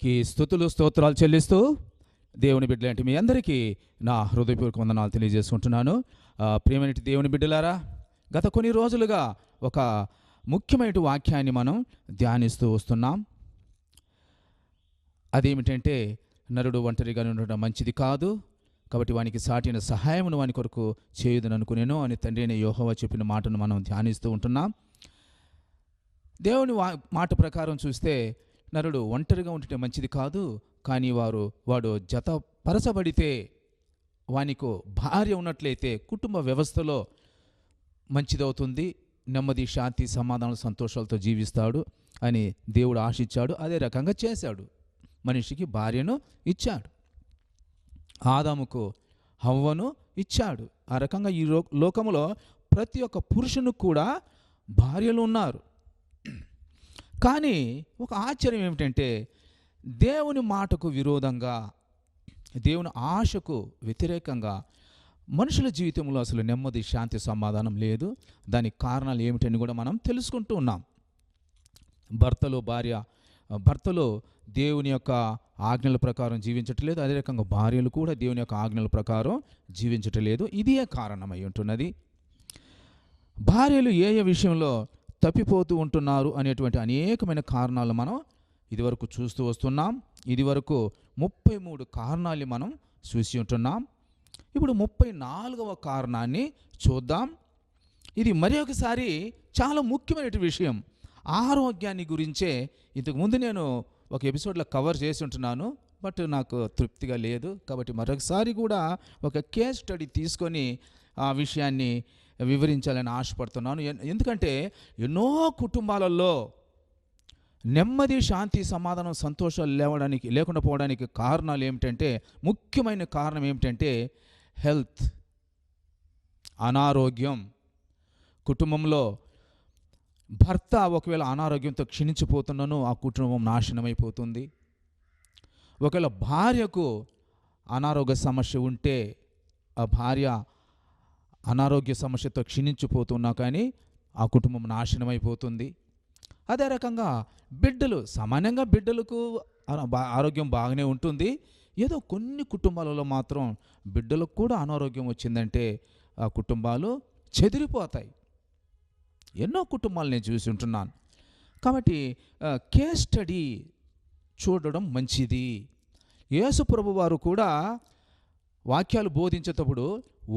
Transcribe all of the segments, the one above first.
దేవునికి స్తుతులు స్తోత్రాలు చెల్లిస్తూ దేవుని బిడ్డలాంటి మీ అందరికీ నా హృదయపూర్వక వందనాలు తెలియజేసుకుంటున్నాను. ప్రియమైన దేవుని బిడ్డలారా, గత కొన్ని రోజులుగా ఒక ముఖ్యమైన వాక్యాన్ని మనం ధ్యానిస్తూ వస్తున్నాం. అదేమిటంటే, నరుడు ఒంటరిగా ఉండడం మంచిది కాదు, కాబట్టి వానికి సాటిన సహాయమును వాని కొరకు చేయుదని అనుకునేను అని తండ్రి అయిన యెహోవా చెప్పిన మాటను మనం ధ్యానిస్తూ ఉంటున్నాం. దేవుని మాట ప్రకారం చూస్తే నరుడు ఒంటరిగా ఉండటం మంచిది కాదు, కానీ వాడు జతపరచబడితే, వానికి భార్య ఉన్నట్లయితే కుటుంబ వ్యవస్థలో మంచిదవుతుంది, నెమ్మది శాంతి సమాధానం సంతోషాలతో జీవిస్తాడు అని దేవుడు ఆశించాడు. అదే రకంగా చేశాడు. మనిషికి భార్యను ఇచ్చాడు, ఆదాముకు హవ్వను ఇచ్చాడు. ఆ రకంగా ఈ లోకములో ప్రతి ఒక్క పురుషునికి కూడా భార్యలు ఉన్నారు. కానీ ఒక ఆశ్చర్యం ఏమిటంటే, దేవుని మాటకు విరోధంగా, దేవుని ఆశకు వ్యతిరేకంగా మనుషుల జీవితంలో అసలు నెమ్మది శాంతి సమాధానం లేదు. దానికి కారణాలు ఏమిటని కూడా మనం తెలుసుకుంటూ ఉన్నాం. భర్తలు దేవుని యొక్క ఆజ్ఞల ప్రకారం జీవించట్లేదు, అదే రకంగా భార్యలు కూడా దేవుని యొక్క ఆజ్ఞల ప్రకారం జీవించట్లేదు. ఇదే కారణమై ఉంటున్నది. భార్యలు ఏ విషయంలో తప్పిపోతూ ఉంటున్నారు అనేటువంటి అనేకమైన కారణాలు మనం ఇదివరకు చూస్తూ వస్తున్నాం. ఇదివరకు 33 కారణాలు మనం చూసి ఉంటున్నాం. ఇప్పుడు 34వ కారణాన్ని చూద్దాం. ఇది మరి ఒకసారి చాలా ముఖ్యమైన విషయం. ఆరోగ్యాన్ని గురించే ఇంతకుముందు నేను ఒక ఎపిసోడ్లో కవర్ చేసి ఉంటున్నాను, బట్ నాకు తృప్తిగా లేదు. కాబట్టి మరొకసారి కూడా ఒక కేస్ స్టడీ తీసుకొని ఆ విషయాన్ని వివరించాలని ఆశపడుతున్నాను. ఎందుకంటే ఎన్నో కుటుంబాలలో నెమ్మది శాంతి సమాధానం సంతోషాలు లేకుండా పోవడానికి కారణాలు ఏమిటంటే, ముఖ్యమైన కారణం ఏమిటంటే హెల్త్, అనారోగ్యం. కుటుంబంలో భర్త ఒకవేళ అనారోగ్యంతో క్షీణించిపోతున్నాను, ఆ కుటుంబం నాశనమైపోతుంది. ఒకవేళ భార్యకు అనారోగ్య సమస్య ఉంటే, ఆ భార్య అనారోగ్య సమస్యతో క్షీణించిపోతున్నా కానీ ఆ కుటుంబం నాశనమైపోతుంది. అదే రకంగా సామాన్యంగా బిడ్డలకు ఆరోగ్యం బాగానే ఉంటుంది. ఏదో కొన్ని కుటుంబాలలో మాత్రం బిడ్డలకు కూడా అనారోగ్యం వచ్చిందంటే ఆ కుటుంబాలు చెదిరిపోతాయి. ఎన్నో కుటుంబాలు నేను చూసి ఉంటున్నాను. కాబట్టి కేస్ స్టడీ చూడడం మంచిది. యేసు ప్రభు వారు కూడా వాక్యాలు బోధించేటప్పుడు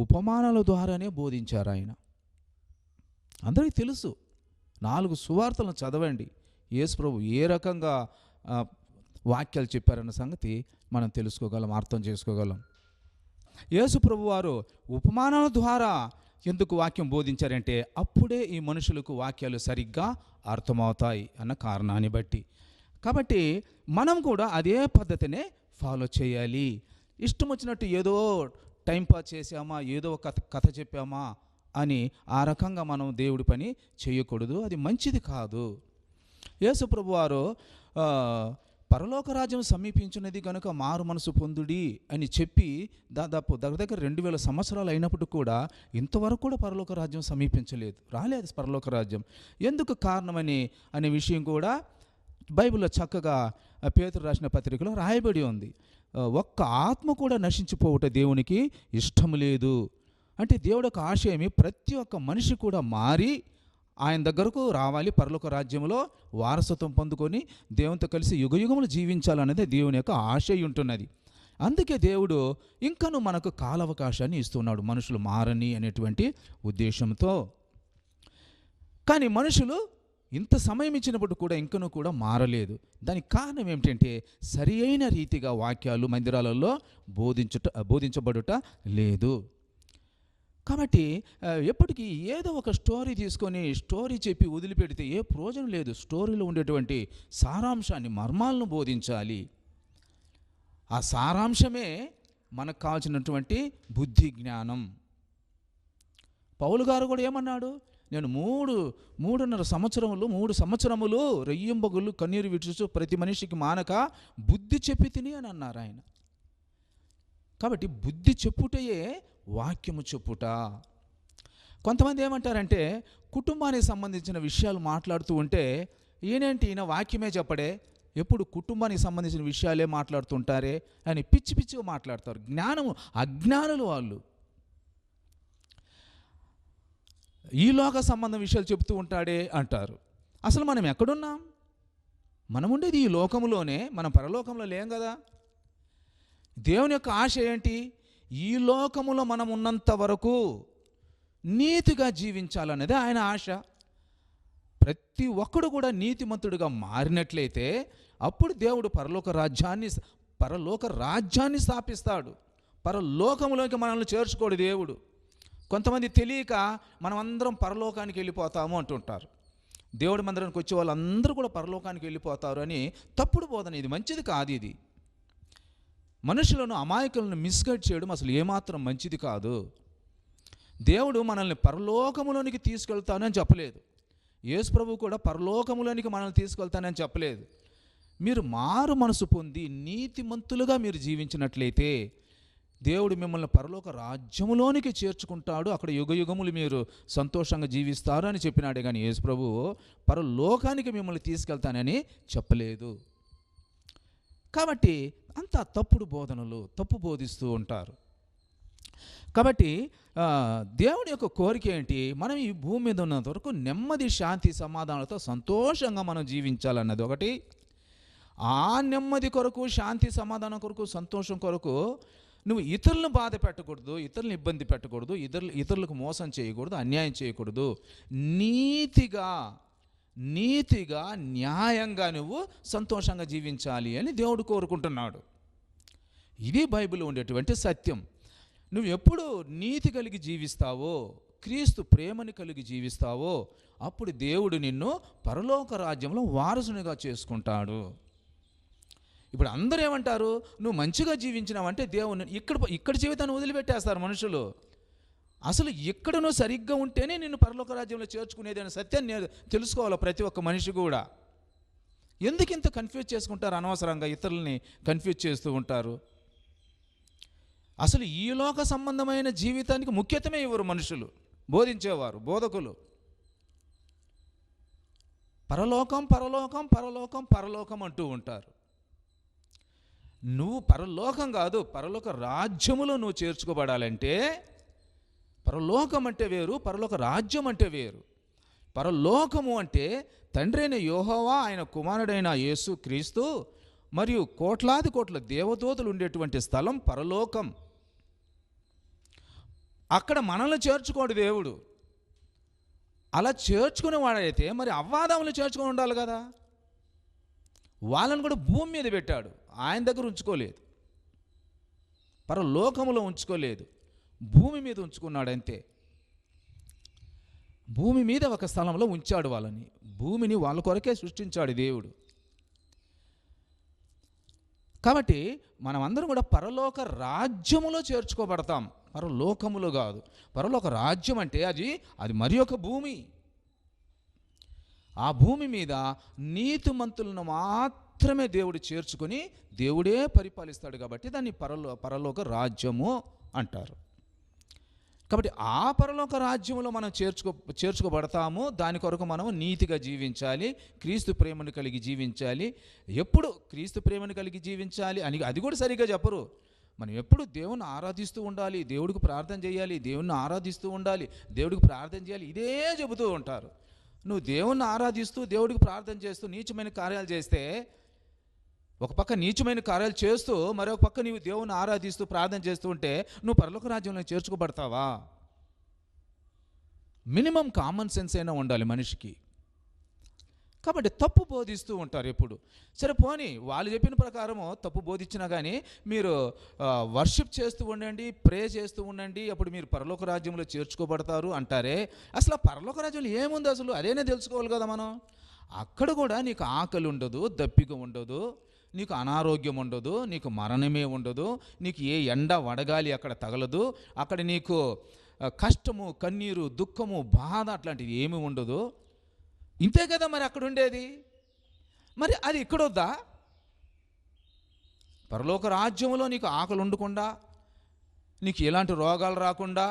ఉపమానాల ద్వారానే బోధించారు. ఆయన అందరికీ తెలుసు. 4 సువార్తలను చదవండి, యేసు ప్రభు ఏ రకంగా వాక్యాలు చెప్పారన్న సంగతి మనం తెలుసుకోగలం, అర్థం చేసుకోగలం. యేసు ప్రభు వారు ఉపమానాల ద్వారా ఎందుకు వాక్యం బోధించారంటే, అప్పుడే ఈ మనుషులకు వాక్యాలు సరిగ్గా అర్థమవుతాయి అన్న కారణాన్ని బట్టి. కాబట్టి మనం కూడా అదే పద్ధతినే ఫాలో చేయాలి. ఇష్టం వచ్చినట్టు ఏదో టైంపాస్ చేసామా, ఏదో ఒక కథ చెప్పామా అని ఆ రకంగా మనం దేవుడి పని చేయకూడదు. అది మంచిది కాదు. యేసు ప్రభు వారు పరలోక రాజ్యం సమీపించినది కనుక మారు మనసు పొందుడి అని చెప్పి దాదాపు దగ్గర 2000 సంవత్సరాలు అయినప్పుడు కూడా ఇంతవరకు కూడా పరలోక రాజ్యం సమీపించలేదు, రాలేదు పరలోక రాజ్యం. ఎందుకు కారణమని అనే విషయం కూడా బైబిల్లో చక్కగా పేతురు రాసిన పత్రికలో రాయబడి ఉంది. ఒక్క ఆత్మ కూడా నశించిపోవుట దేవునికి ఇష్టం లేదు. అంటే దేవుడు యొక్క ఆశయమి ప్రతి ఒక్క మనిషి కూడా మారి ఆయన దగ్గరకు రావాలి, పరలోక రాజ్యంలో వారసత్వం పొందుకొని దేవునితో కలిసి యుగయుగములు జీవించాలనేది దేవుని యొక్క ఆశయం ఉంటున్నది. అందుకే దేవుడు ఇంకనూ మనకు కాలావకాశాన్ని ఇస్తున్నాడు, మనుషులు మారని అనేటువంటి ఉద్దేశంతో. కానీ మనుషులు ఇంత సమయం ఇచ్చినప్పుడు కూడా ఇంకనూ కూడా మారలేదు. దానికి కారణం ఏమిటంటే, సరి అయిన రీతిగా వాక్యాలు మందిరాలలో బోధించబడుట లేదు. కాబట్టి ఎప్పటికీ ఏదో ఒక స్టోరీ తీసుకొని స్టోరీ చెప్పి వదిలిపెడితే ఏ ప్రయోజనం లేదు. స్టోరీలో ఉండేటువంటి సారాంశాన్ని, మర్మాలను బోధించాలి. ఆ సారాంశమే మనకు కావాల్సినటువంటి బుద్ధి జ్ఞానం. పౌలు గారు కూడా ఏమన్నాడు, నేను 3 సంవత్సరములు రెయ్యింబగులు కన్నీరు విడుచు ప్రతి మనిషికి మానక బుద్ధి చెప్పి తిని అని అన్నారు ఆయన. కాబట్టి బుద్ధి చెప్పుటయే వాక్యము చెప్పుట. కొంతమంది ఏమంటారంటే, కుటుంబానికి సంబంధించిన విషయాలు మాట్లాడుతూ ఉంటే ఈయన వాక్యమే చెప్పడే, ఎప్పుడు కుటుంబానికి సంబంధించిన విషయాలే మాట్లాడుతుంటారే అని పిచ్చి పిచ్చిగా మాట్లాడతారు. జ్ఞానము అజ్ఞానులు వాళ్ళు. ఈ లోక సంబంధం విషయాలు చెబుతూ ఉంటాడే అంటారు. అసలు మనం ఎక్కడున్నాం? మనం ఉండేది ఈ లోకంలోనే, మనం పరలోకంలో లేం కదా. దేవుని యొక్క ఆశ ఏంటి? ఈ లోకములో మనం ఉన్నంత వరకు నీతిగా జీవించాలనేది ఆయన ఆశ. ప్రతి ఒక్కడు కూడా నీతిమంతుడిగా మారినట్లయితే అప్పుడు దేవుడు పరలోక రాజ్యాన్ని స్థాపిస్తాడు. పరలోకంలోకి మనల్ని చేర్చుకోడు దేవుడు. కొంతమంది తెలియక మనం అందరం పరలోకానికి వెళ్ళిపోతాము అంటుంటారు. దేవుడి మందిరానికి వచ్చే వాళ్ళందరూ కూడా పరలోకానికి వెళ్ళిపోతారు అని తప్పుడు బోధన. ఇది మంచిది కాదు. ఇది మనుషులను, అమాయకులను మిస్గైడ్ చేయడం అసలు ఏమాత్రం మంచిది కాదు. దేవుడు మనల్ని పరలోకములోనికి తీసుకెళ్తానని చెప్పలేదు. యేసు ప్రభువు కూడా పరలోకములోనికి మనల్ని తీసుకెళ్తానని చెప్పలేదు. మీరు మారు మనసు పొంది నీతిమంతులుగా మీరు జీవించినట్లయితే దేవుడు మిమ్మల్ని పరలోక రాజ్యములోనికి చేర్చుకుంటాడు. అక్కడ యుగయుగములు మీరు సంతోషంగా జీవిస్తారు అని చెప్పినాడే కానీ యేసు ప్రభువు పరలోకానికి మిమ్మల్ని తీసుకెళ్తానని చెప్పలేదు. కాబట్టి అంతా తప్పుడు బోధనలు, తప్పు బోధిస్తూ ఉంటారు. కాబట్టి దేవుని యొక్క కోరిక ఏంటి? మనం ఈ భూమి మీద ఉన్నంత వరకు నెమ్మది, శాంతి, సమాధానాలతో సంతోషంగా మనం జీవించాలన్నది ఒకటి. ఆ నెమ్మది కొరకు, శాంతి సమాధానం కొరకు, సంతోషం కొరకు నువ్వు ఇతరులను బాధ పెట్టకూడదు, ఇతరులను ఇబ్బంది పెట్టకూడదు, ఇతరులకు మోసం చేయకూడదు, అన్యాయం చేయకూడదు. నీతిగా న్యాయంగా నువ్వు సంతోషంగా జీవించాలి అని దేవుడు కోరుకుంటున్నాడు. ఇది బైబిల్లో ఉండేటువంటి సత్యం. నువ్వు ఎప్పుడు నీతి కలిగి జీవిస్తావో, క్రీస్తు ప్రేమని కలిగి జీవిస్తావో అప్పుడు దేవుడు నిన్ను పరలోక రాజ్యంలో వారసునిగా చేసుకుంటాడు. ఇప్పుడు అందరూ ఏమంటారు? నువ్వు మంచిగా జీవించినావంటే దేవుని ఇక్కడ జీవితాన్ని వదిలిపెట్టేస్తారు మనుషులు. అసలు ఇక్కడ నువ్వు సరిగ్గా ఉంటేనే నిన్ను పరలోక రాజ్యంలో చేర్చుకునేది అనే సత్యాన్ని తెలుసుకోవాలి ప్రతి ఒక్క మనిషి కూడా. ఎందుకు ఇంత కన్ఫ్యూజ్ చేసుకుంటారు? అనవసరంగా ఇతరులని కన్ఫ్యూజ్ చేస్తూ ఉంటారు. అసలు ఈ లోక సంబంధమైన జీవితానికి ముఖ్యత్వమే ఇవ్వరు మనుషులు, బోధించేవారు, బోధకులు. పరలోకం పరలోకం పరలోకం పరలోకం అంటూ ఉంటారు. నువ్వు పరలోకం కాదు, పరలోక రాజ్యములో నువ్వు చేర్చుకోబడాలంటే పరలోకం అంటే వేరు, పరలోక రాజ్యం అంటే వేరు. పరలోకము అంటే తండ్రి అయిన యెహోవా, ఆయన కుమారుడైన యేసు క్రీస్తు మరియు కోట్లాది కోట్ల దేవదూతలు ఉండేటువంటి స్థలం పరలోకం. అక్కడ మనల్ని చేర్చుకోడు దేవుడు. అలా చేర్చుకునే వాడైతే మరి అవ్వాదాములు చేర్చుకొని ఉండాలి కదా. వాళ్ళని కూడా భూమి మీద పెట్టాడు, ఆయన దగ్గర ఉంచుకోలేదు, పరలోకములో ఉంచుకోలేదు, భూమి మీద ఉంచుకున్నాడు అంతే. భూమి మీద ఒక స్థలంలో ఉంచాడు వాళ్ళని. భూమిని వాళ్ళ కొరకే సృష్టించాడు దేవుడు. కాబట్టి మనమందరం కూడా పరలోక రాజ్యములో చేర్చుకోబడతాం, పరలోకములో కాదు. పరలోక రాజ్యం అంటే అది మరి ఒక భూమి. ఆ భూమి మీద నీతిమంతులను మాత్రమే దేవుడు చేర్చుకొని దేవుడే పరిపాలిస్తాడు కాబట్టి దాన్ని పరలోక రాజ్యము అంటారు. కాబట్టి ఆ పరలోక రాజ్యంలో మనం చేర్చుకోబడతాము. దాని కొరకు మనం నీతిగా జీవించాలి, క్రీస్తు ప్రేమను కలిగి జీవించాలి. ఎప్పుడు క్రీస్తు ప్రేమను కలిగి జీవించాలి అని అది కూడా సరిగ్గా చెప్పరు. మనం ఎప్పుడు దేవుని ఆరాధిస్తూ ఉండాలి, దేవుడికి ప్రార్థన చేయాలి, దేవుణ్ణి ఆరాధిస్తూ ఉండాలి, దేవుడికి ప్రార్థన చేయాలి, ఇదే చెబుతూ ఉంటారు. నువ్వు దేవుణ్ణి ఆరాధిస్తూ దేవుడికి ప్రార్థన చేస్తూ నీచమైన కార్యాలు చేస్తే, ఒక పక్క నీచమైన కార్యాలు చేస్తూ మరొక పక్క నీవు దేవుని ఆరాధిస్తూ ప్రార్థన చేస్తూ ఉంటే నువ్వు పరలోక రాజ్యంలో చేర్చుకోబడతావా? మినిమం కామన్ సెన్స్ అయినా ఉండాలి మనిషికి. కాబట్టి తప్పు బోధిస్తూ ఉంటారు ఎప్పుడు. సరే పోనీ వాళ్ళు చెప్పిన ప్రకారము తప్పు బోధించినా కానీ మీరు వర్షిప్ చేస్తూ ఉండండి, ప్రే చేస్తూ ఉండండి, అప్పుడు మీరు పరలోక రాజ్యంలో చేర్చుకోబడతారు అంటారే. అసలు ఆ పరలోక రాజ్యంలో ఏముంది అసలు? అదేనే తెలుసుకోవాలి కదా మనం. అక్కడ కూడా నీకు ఆకలి ఉండదు, దప్పిక ఉండదు, నీకు అనారోగ్యం ఉండదు, నీకు మరణమే ఉండదు, నీకు ఏ ఎండ వడగాలి అక్కడ తగలదు, అక్కడ నీకు కష్టము, కన్నీరు, దుఃఖము, బాధ అట్లాంటిది ఏమీ ఉండదు. ఇంతే కదా మరి అక్కడ ఉండేది. మరి అది ఇక్కడొద్దా? పరలోక రాజ్యంలో నీకు ఆకలి ఉండకుండా, నీకు ఎలాంటి రోగాలు రాకుండా,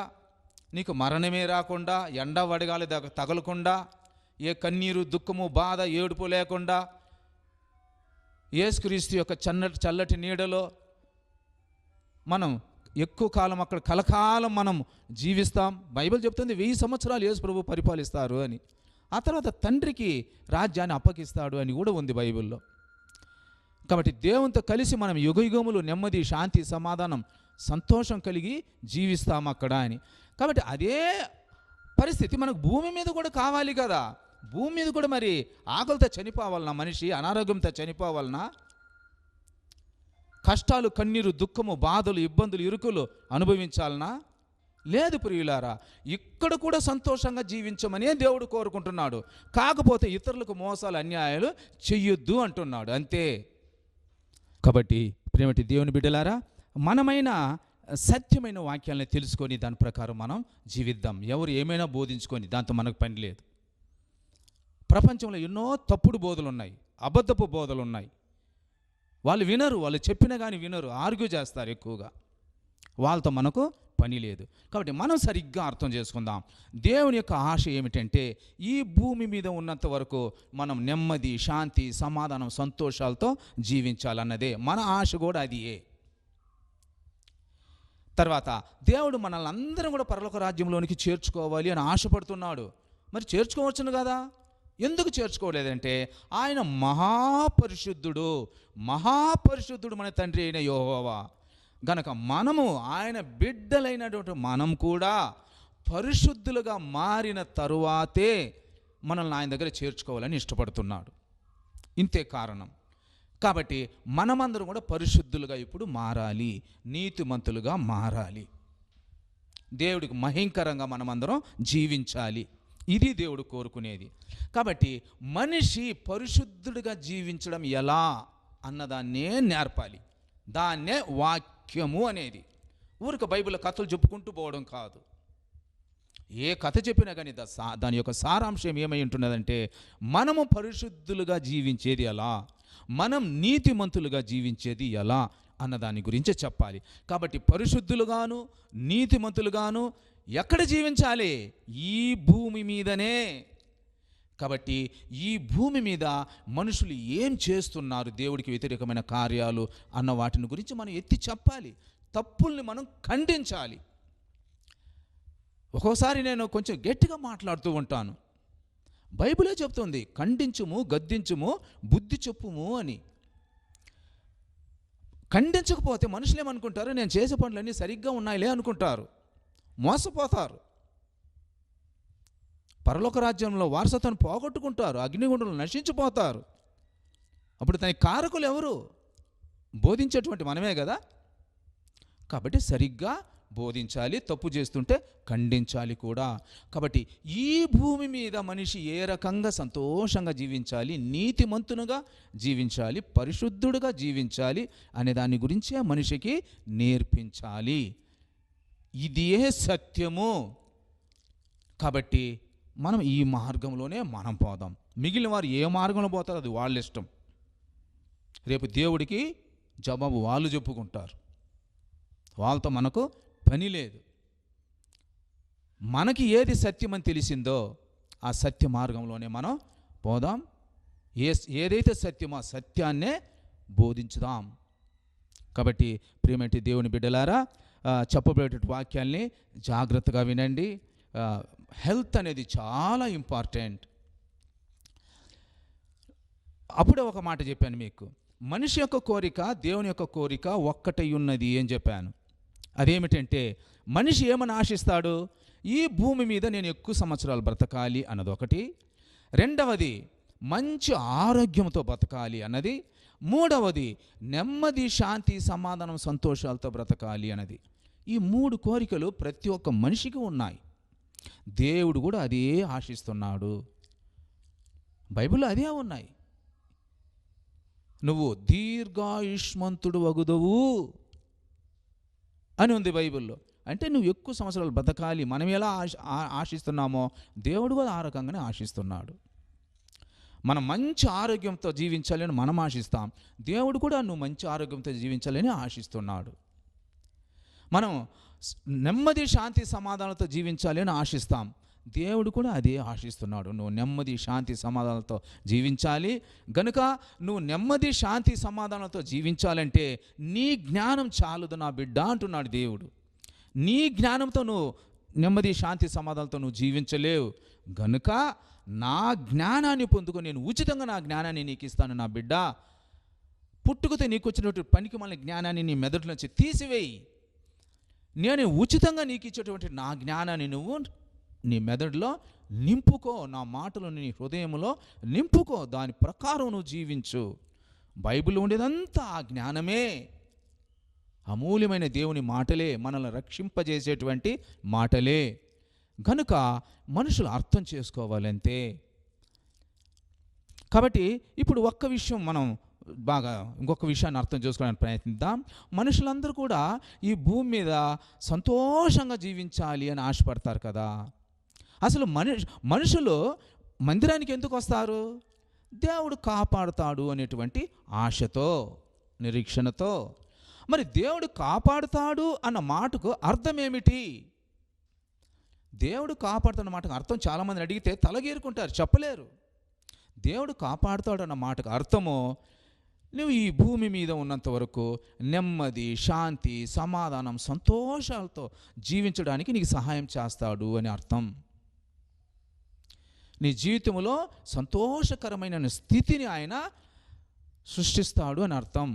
నీకు మరణమే రాకుండా, ఎండ వడగాలి తగలకుండా, ఏ కన్నీరు, దుఃఖము, బాధ, ఏడుపు లేకుండా, యేసుక్రీస్తు యొక్క చల్లటి నీడలో మనం ఎక్కువ కాలం అక్కడ కలకాలం మనం జీవిస్తాం. బైబిల్ చెప్తుంది 1000 సంవత్సరాలు యేసు ప్రభు పరిపాలిస్తారు అని. ఆ తర్వాత తండ్రికి రాజ్యాన్ని అప్పగిస్తాడు అని కూడా ఉంది బైబిల్లో. కాబట్టి దేవునితో కలిసి మనం యుగయుగములు నెమ్మది, శాంతి, సమాధానం, సంతోషం కలిగి జీవిస్తాం అక్కడ అని. కాబట్టి అదే పరిస్థితి మనకు భూమి మీద కూడా కావాలి కదా. భూమి మీద కూడా మరి ఆకలితో చనిపోవాలన్నా, మనిషి అనారోగ్యంతో చనిపోవాలన్నా, కష్టాలు, కన్నీరు, దుఃఖము, బాధలు, ఇబ్బందులు, ఇరుకులు అనుభవించాలనా? లేదు ప్రియులారా. ఇక్కడ కూడా సంతోషంగా జీవించమనే దేవుడు కోరుకుంటున్నాడు. కాకపోతే ఇతరులకు మోసాలు, అన్యాయాలు చెయ్యొద్దు అంటున్నాడు, అంతే. కాబట్టి ప్రేమటి దేవుని బిడ్డలారా, మనమైన సత్యమైన వాక్యాలను తెలుసుకొని దాని ప్రకారం మనం జీవిద్దాం. ఎవరు ఏమైనా బోధించుకొని దాంతో మనకు పని లేదు. ప్రపంచంలో ఎన్నో తప్పుడు బోధలు ఉన్నాయి, అబద్ధపు బోధలు ఉన్నాయి. వాళ్ళు వినరు, వాళ్ళు చెప్పినా కానీ వినరు, ఆర్గ్యూ చేస్తారు ఎక్కువగా. వాళ్ళతో మనకు పని లేదు. కాబట్టి మనం సరిగ్గా అర్థం చేసుకుందాం. దేవుని యొక్క ఆశ ఏమిటంటే ఈ భూమి మీద ఉన్నంత వరకు మనం నెమ్మది, శాంతి, సమాధానం, సంతోషాలతో జీవించాలన్నదే మన ఆశ కూడా అదియే. తర్వాత దేవుడు మనల్ని అందరం కూడా పరలోక రాజ్యంలోనికి చేర్చుకోవాలి అని ఆశపడుతున్నాడు. మరి చేర్చుకోవచ్చును కదా. ఎందుకు చేర్చుకోలేదంటే ఆయన మహాపరిశుద్ధుడు మన తండ్రి అయిన యెహోవా గనక మనము ఆయన బిడ్డలైనటువంటి మనం కూడా పరిశుద్ధులుగా మారిన తరువాతే మనల్ని ఆయన దగ్గర చేర్చుకోవాలని ఇష్టపడుతున్నాడు. ఇంతే కారణం. కాబట్టి మనమందరం కూడా పరిశుద్ధులుగా ఇప్పుడు మారాలి, నీతిమంతులుగా మారాలి, దేవుడికి మహింకరంగా మనమందరం జీవించాలి. ఇది దేవుడు కోరుకునేది. కాబట్టి మనిషి పరిశుద్ధుడిగా జీవించడం ఎలా అన్నదాన్నే నేర్పాలి. దాన్నే వాక్యము అనేది. ఊరిక బైబిల్ కథలు చెప్పుకుంటూ పోవడం కాదు. ఏ కథ చెప్పినా కానీ దాని యొక్క సారాంశం ఏమై ఉంటున్నదంటే మనము పరిశుద్ధులుగా జీవించేది ఎలా, మనం నీతిమంతులుగా జీవించేది ఎలా అన్నదాని గురించే చెప్పాలి. కాబట్టి పరిశుద్ధులుగాను నీతిమంతులుగాను ఎక్కడ జీవించాలి? ఈ భూమి మీదనే. కాబట్టి ఈ భూమి మీద మనుషులు ఏం చేస్తున్నారు, దేవుడికి వ్యతిరేకమైన కార్యాలు అన్న వాటిని గురించి మనం ఎత్తి చెప్పాలి, తప్పుల్ని మనం ఖండించాలి. ఒక్కోసారి నేను కొంచెం గట్టిగా మాట్లాడుతూ ఉంటాను. బైబిలే చెప్తుంది, ఖండించుము, గద్దించుము, బుద్ధి చెప్పుము అని. ఖండించకపోతే మనుషులు ఏమనుకుంటారు, నేను చేసే పనులన్నీ సరిగ్గా ఉన్నాయిలే అనుకుంటారు, మోసపోతారు. పరలోక రాజ్యంలో వారసత్వాన్ని పోగొట్టుకుంటారు, అగ్నిగుండంలో నశించిపోతారు. అప్పుడు దాని కారకులు ఎవరు? బోధించేటువంటి మనమే కదా. కాబట్టి సరిగ్గా బోధించాలి, తప్పు చేస్తుంటే ఖండించాలి కూడా. కాబట్టి ఈ భూమి మీద మనిషి ఏ రకంగా సంతోషంగా జీవించాలి, నీతిమంతునుగా జీవించాలి, పరిశుద్ధుడుగా జీవించాలి అనే దాని గురించే మనిషికి నేర్పించాలి. ఇదే సత్యము. కాబట్టి మనం ఈ మార్గంలోనే మనం పోదాం. మిగిలిన వారు ఏ మార్గంలో పోతారో అది వాళ్ళ ఇష్టం. రేపు దేవుడికి జవాబు వాళ్ళు చెప్పుకుంటారు, వాళ్ళతో మనకు పని లేదు. మనకి ఏది సత్యమని తెలిసిందో ఆ సత్య మార్గంలోనే మనం పోదాం. ఏదైతే సత్యమో ఆ సత్యాన్నే బోధించుదాం. కాబట్టి ప్రియమైన దేవుని బిడ్డలారా, చెప్పబడే వాక్యాల్ని జాగ్రత్తగా వినండి. హెల్త్ అనేది చాలా ఇంపార్టెంట్. అప్పుడే ఒక మాట చెప్పాను మీకు, మనిషి యొక్క కోరిక దేవుని యొక్క కోరిక ఒక్కటై ఉన్నది అని చెప్పాను. అదేమిటంటే మనిషి ఏమని ఆశిస్తాడు? ఈ భూమి మీద నేను ఎక్కువ సంవత్సరాలు బ్రతకాలి అన్నది ఒకటి, రెండవది మంచి ఆరోగ్యంతో బ్రతకాలి అన్నది, మూడవది నెమ్మది, శాంతి, సమాధానం, సంతోషాలతో బ్రతకాలి అన్నది. ఈ 3 కోరికలు ప్రతి ఒక్క మనిషికి ఉన్నాయి. దేవుడు కూడా అదే ఆశిస్తున్నాడు. బైబిల్లో అదే ఉన్నాయి. నువ్వు దీర్ఘాయుష్మంతుడు వగుదవు అని ఉంది బైబిల్లో. అంటే నువ్వు ఎక్కువ సంవత్సరాలు బ్రతకాలి. మనం ఎలా ఆశిస్తున్నామో దేవుడు కూడా ఆ రకంగానే ఆశిస్తున్నాడు. మనం మంచి ఆరోగ్యంతో జీవించాలని మనం ఆశిస్తాం, దేవుడు కూడా నువ్వు మంచి ఆరోగ్యంతో జీవించాలని ఆశిస్తున్నాడు. మనం నెమ్మది, శాంతి, సమాధానంతో జీవించాలి అని ఆశిస్తాం, దేవుడు కూడా అదే ఆశిస్తున్నాడు. నువ్వు నెమ్మది, శాంతి, సమాధానాలతో జీవించాలి. గనుక నువ్వు నెమ్మది, శాంతి, సమాధానాలతో జీవించాలంటే నీ జ్ఞానం చాలదు నా బిడ్డ అంటున్నాడు దేవుడు. నీ జ్ఞానంతో నువ్వు నెమ్మది, శాంతి, సమాధానాలతో నువ్వు జీవించలేవు. గనుక నా జ్ఞానాన్ని పొందుకొని నేను ఉచితంగా నా జ్ఞానాన్ని నీకు ఇస్తాను నా బిడ్డ. పుట్టుకతో నీకు వచ్చినటువంటి పనికి మళ్ళీ జ్ఞానాన్ని నీ మెదడు నుంచి తీసివేయి. నేను ఉచితంగా నీకు ఇచ్చేటువంటి నా జ్ఞానాన్ని నువ్వు నీ మెదడులో నింపుకో, నా మాటలు నీ హృదయంలో నింపుకో, దాని ప్రకారం నువ్వు జీవించు. బైబిల్లో ఉండేదంతా ఆ జ్ఞానమే. అమూల్యమైన దేవుని మాటలే, మనల్ని రక్షింపజేసేటువంటి మాటలే. కనుక మనుషులు అర్థం చేసుకోవాలంతే. కాబట్టి ఇప్పుడు ఒక్క విషయం మనం బాగా ఇంకొక విషయాన్ని అర్థం చేసుకోవడానికి ప్రయత్నిద్దాం. మనుషులందరూ కూడా ఈ భూమి మీద సంతోషంగా జీవించాలి అని ఆశపడతారు కదా. అసలు మనుషులు మందిరానికి ఎందుకు వస్తారు? దేవుడు కాపాడుతాడు అనేటువంటి ఆశతో, నిరీక్షణతో. మరి దేవుడు కాపాడుతాడు అన్న మాటకు అర్థం ఏమిటి? దేవుడు కాపాడుతున్న మాటకు అర్థం చాలామంది అడిగితే తలగేరుకుంటారు, చెప్పలేరు. దేవుడు కాపాడుతాడు అన్న మాటకు అర్థము, నువ్వు ఈ భూమి మీద ఉన్నంత వరకు నెమ్మది, శాంతి, సమాధానం, సంతోషాలతో జీవించడానికి నీకు సహాయం చేస్తాడు అని అర్థం. నీ జీవితంలో సంతోషకరమైన స్థితిని ఆయన సృష్టిస్తాడు అని అర్థం.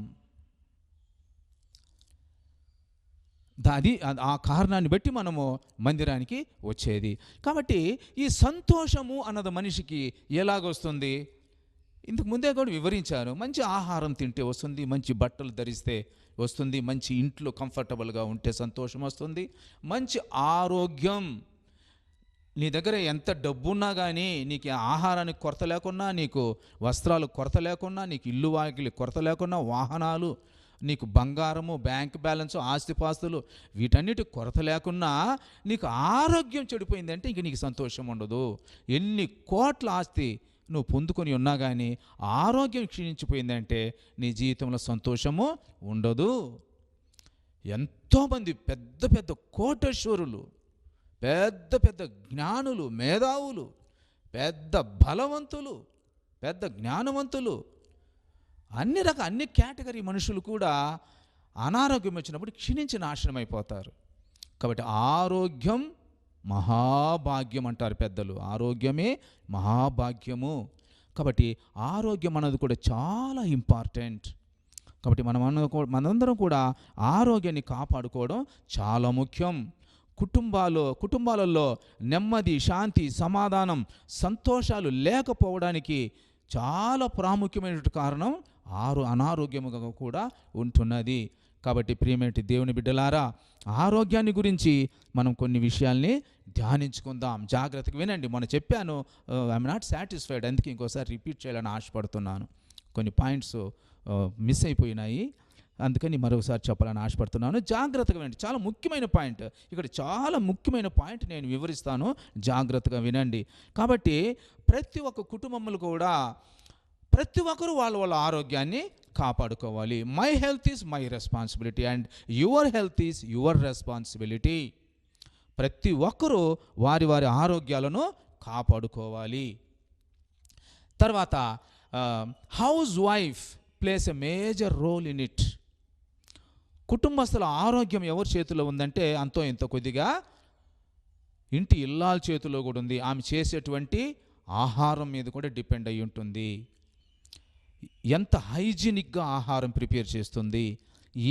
ఆ కారణాన్ని బట్టి మనము మందిరానికి వచ్చేది. కాబట్టి ఈ సంతోషము అన్నది మనిషికి ఎలాగొస్తుంది? ఇంతకు ముందే కూడా వివరించాను. మంచి ఆహారం తింటే వస్తుంది, మంచి బట్టలు ధరిస్తే వస్తుంది, మంచి ఇంట్లో కంఫర్టబుల్గా ఉంటే సంతోషం వస్తుంది, మంచి ఆరోగ్యం. నీ దగ్గర ఎంత డబ్బున్నా కానీ నీకు ఆహారానికి కొరత లేకున్నా, నీకు వస్త్రాలు కొరత లేకున్నా, నీకు ఇల్లు వాకిలి కొరత లేకున్నా, వాహనాలు, నీకు బంగారము, బ్యాంక్ బ్యాలెన్స్, ఆస్తిపాస్తులు, వీటన్నిటి కొరత లేకున్నా నీకు ఆరోగ్యం చెడిపోయిందంటే ఇంక నీకు సంతోషం ఉండదు. ఎన్ని కోట్ల ఆస్తి నువ్వు పొందుకొని ఉన్నా కానీ ఆరోగ్యం క్షీణించిపోయిందంటే నీ జీవితంలో సంతోషము ఉండదు. ఎంతోమంది పెద్ద పెద్ద కోటేశ్వరులు, పెద్ద పెద్ద జ్ఞానులు, మేధావులు, పెద్ద బలవంతులు, పెద్ద జ్ఞానవంతులు, అన్ని కేటగిరీ మనుషులు కూడా అనారోగ్యం వచ్చినప్పుడు క్షీణించి నాశనం అయిపోతారు. కాబట్టి ఆరోగ్యం మహాభాగ్యం అంటారు పెద్దలు. ఆరోగ్యమే మహాభాగ్యము. కాబట్టి ఆరోగ్యం అన్నది కూడా చాలా ఇంపార్టెంట్. కాబట్టి మనందరం కూడా ఆరోగ్యాన్ని కాపాడుకోవడం చాలా ముఖ్యం. కుటుంబాలలో నెమ్మది, శాంతి, సమాధానం, సంతోషాలు లేకపోవడానికి చాలా ప్రాముఖ్యమైనటువంటి కారణం అనారోగ్యముగా కూడా ఉంటున్నది. కాబట్టి ప్రియమైన దేవుని బిడ్డలారా, ఆరోగ్యాన్ని గురించి మనం కొన్ని విషయాల్ని ధ్యానించుకుందాం. జాగ్రత్తగా వినండి. మొన్న చెప్పాను, ఐఎమ్ నాట్ సాటిస్ఫైడ్, అందుకే ఇంకోసారి రిపీట్ చేయాలని ఆశపడుతున్నాను. కొన్ని పాయింట్స్ మిస్ అయిపోయినాయి, అందుకని మరొకసారి చెప్పాలని ఆశపడుతున్నాను. జాగ్రత్తగా వినండి. చాలా ముఖ్యమైన పాయింట్, ఇక్కడ చాలా ముఖ్యమైన పాయింట్ నేను వివరిస్తాను, జాగ్రత్తగా వినండి. కాబట్టి ప్రతి ఒక్క కుటుంబంలో కూడా ప్రతి ఒక్కరు వాళ్ళ ఆరోగ్యాన్ని కాపాడుకోవాలి. My health is my responsibility and your health is your responsibility. ప్రతి ఒక్కరూ వారి ఆరోగ్యాలను కాపాడుకోవాలి. తర్వాత housewife plays a major role in it. కుటుంబస్తుల ఆరోగ్యం ఎవరి చేతిలో ఉందంటే అంతో ఇంత కొద్దిగా ఇంటి ఇల్లాల చేతిలో కూడా ఉంది. ఆమె చేసేటువంటి ఆహారం మీద కూడా డిపెండ్ అయి ఉంటుంది. ఎంత హైజీనిక్గా ఆహారం ప్రిపేర్ చేస్తుంది,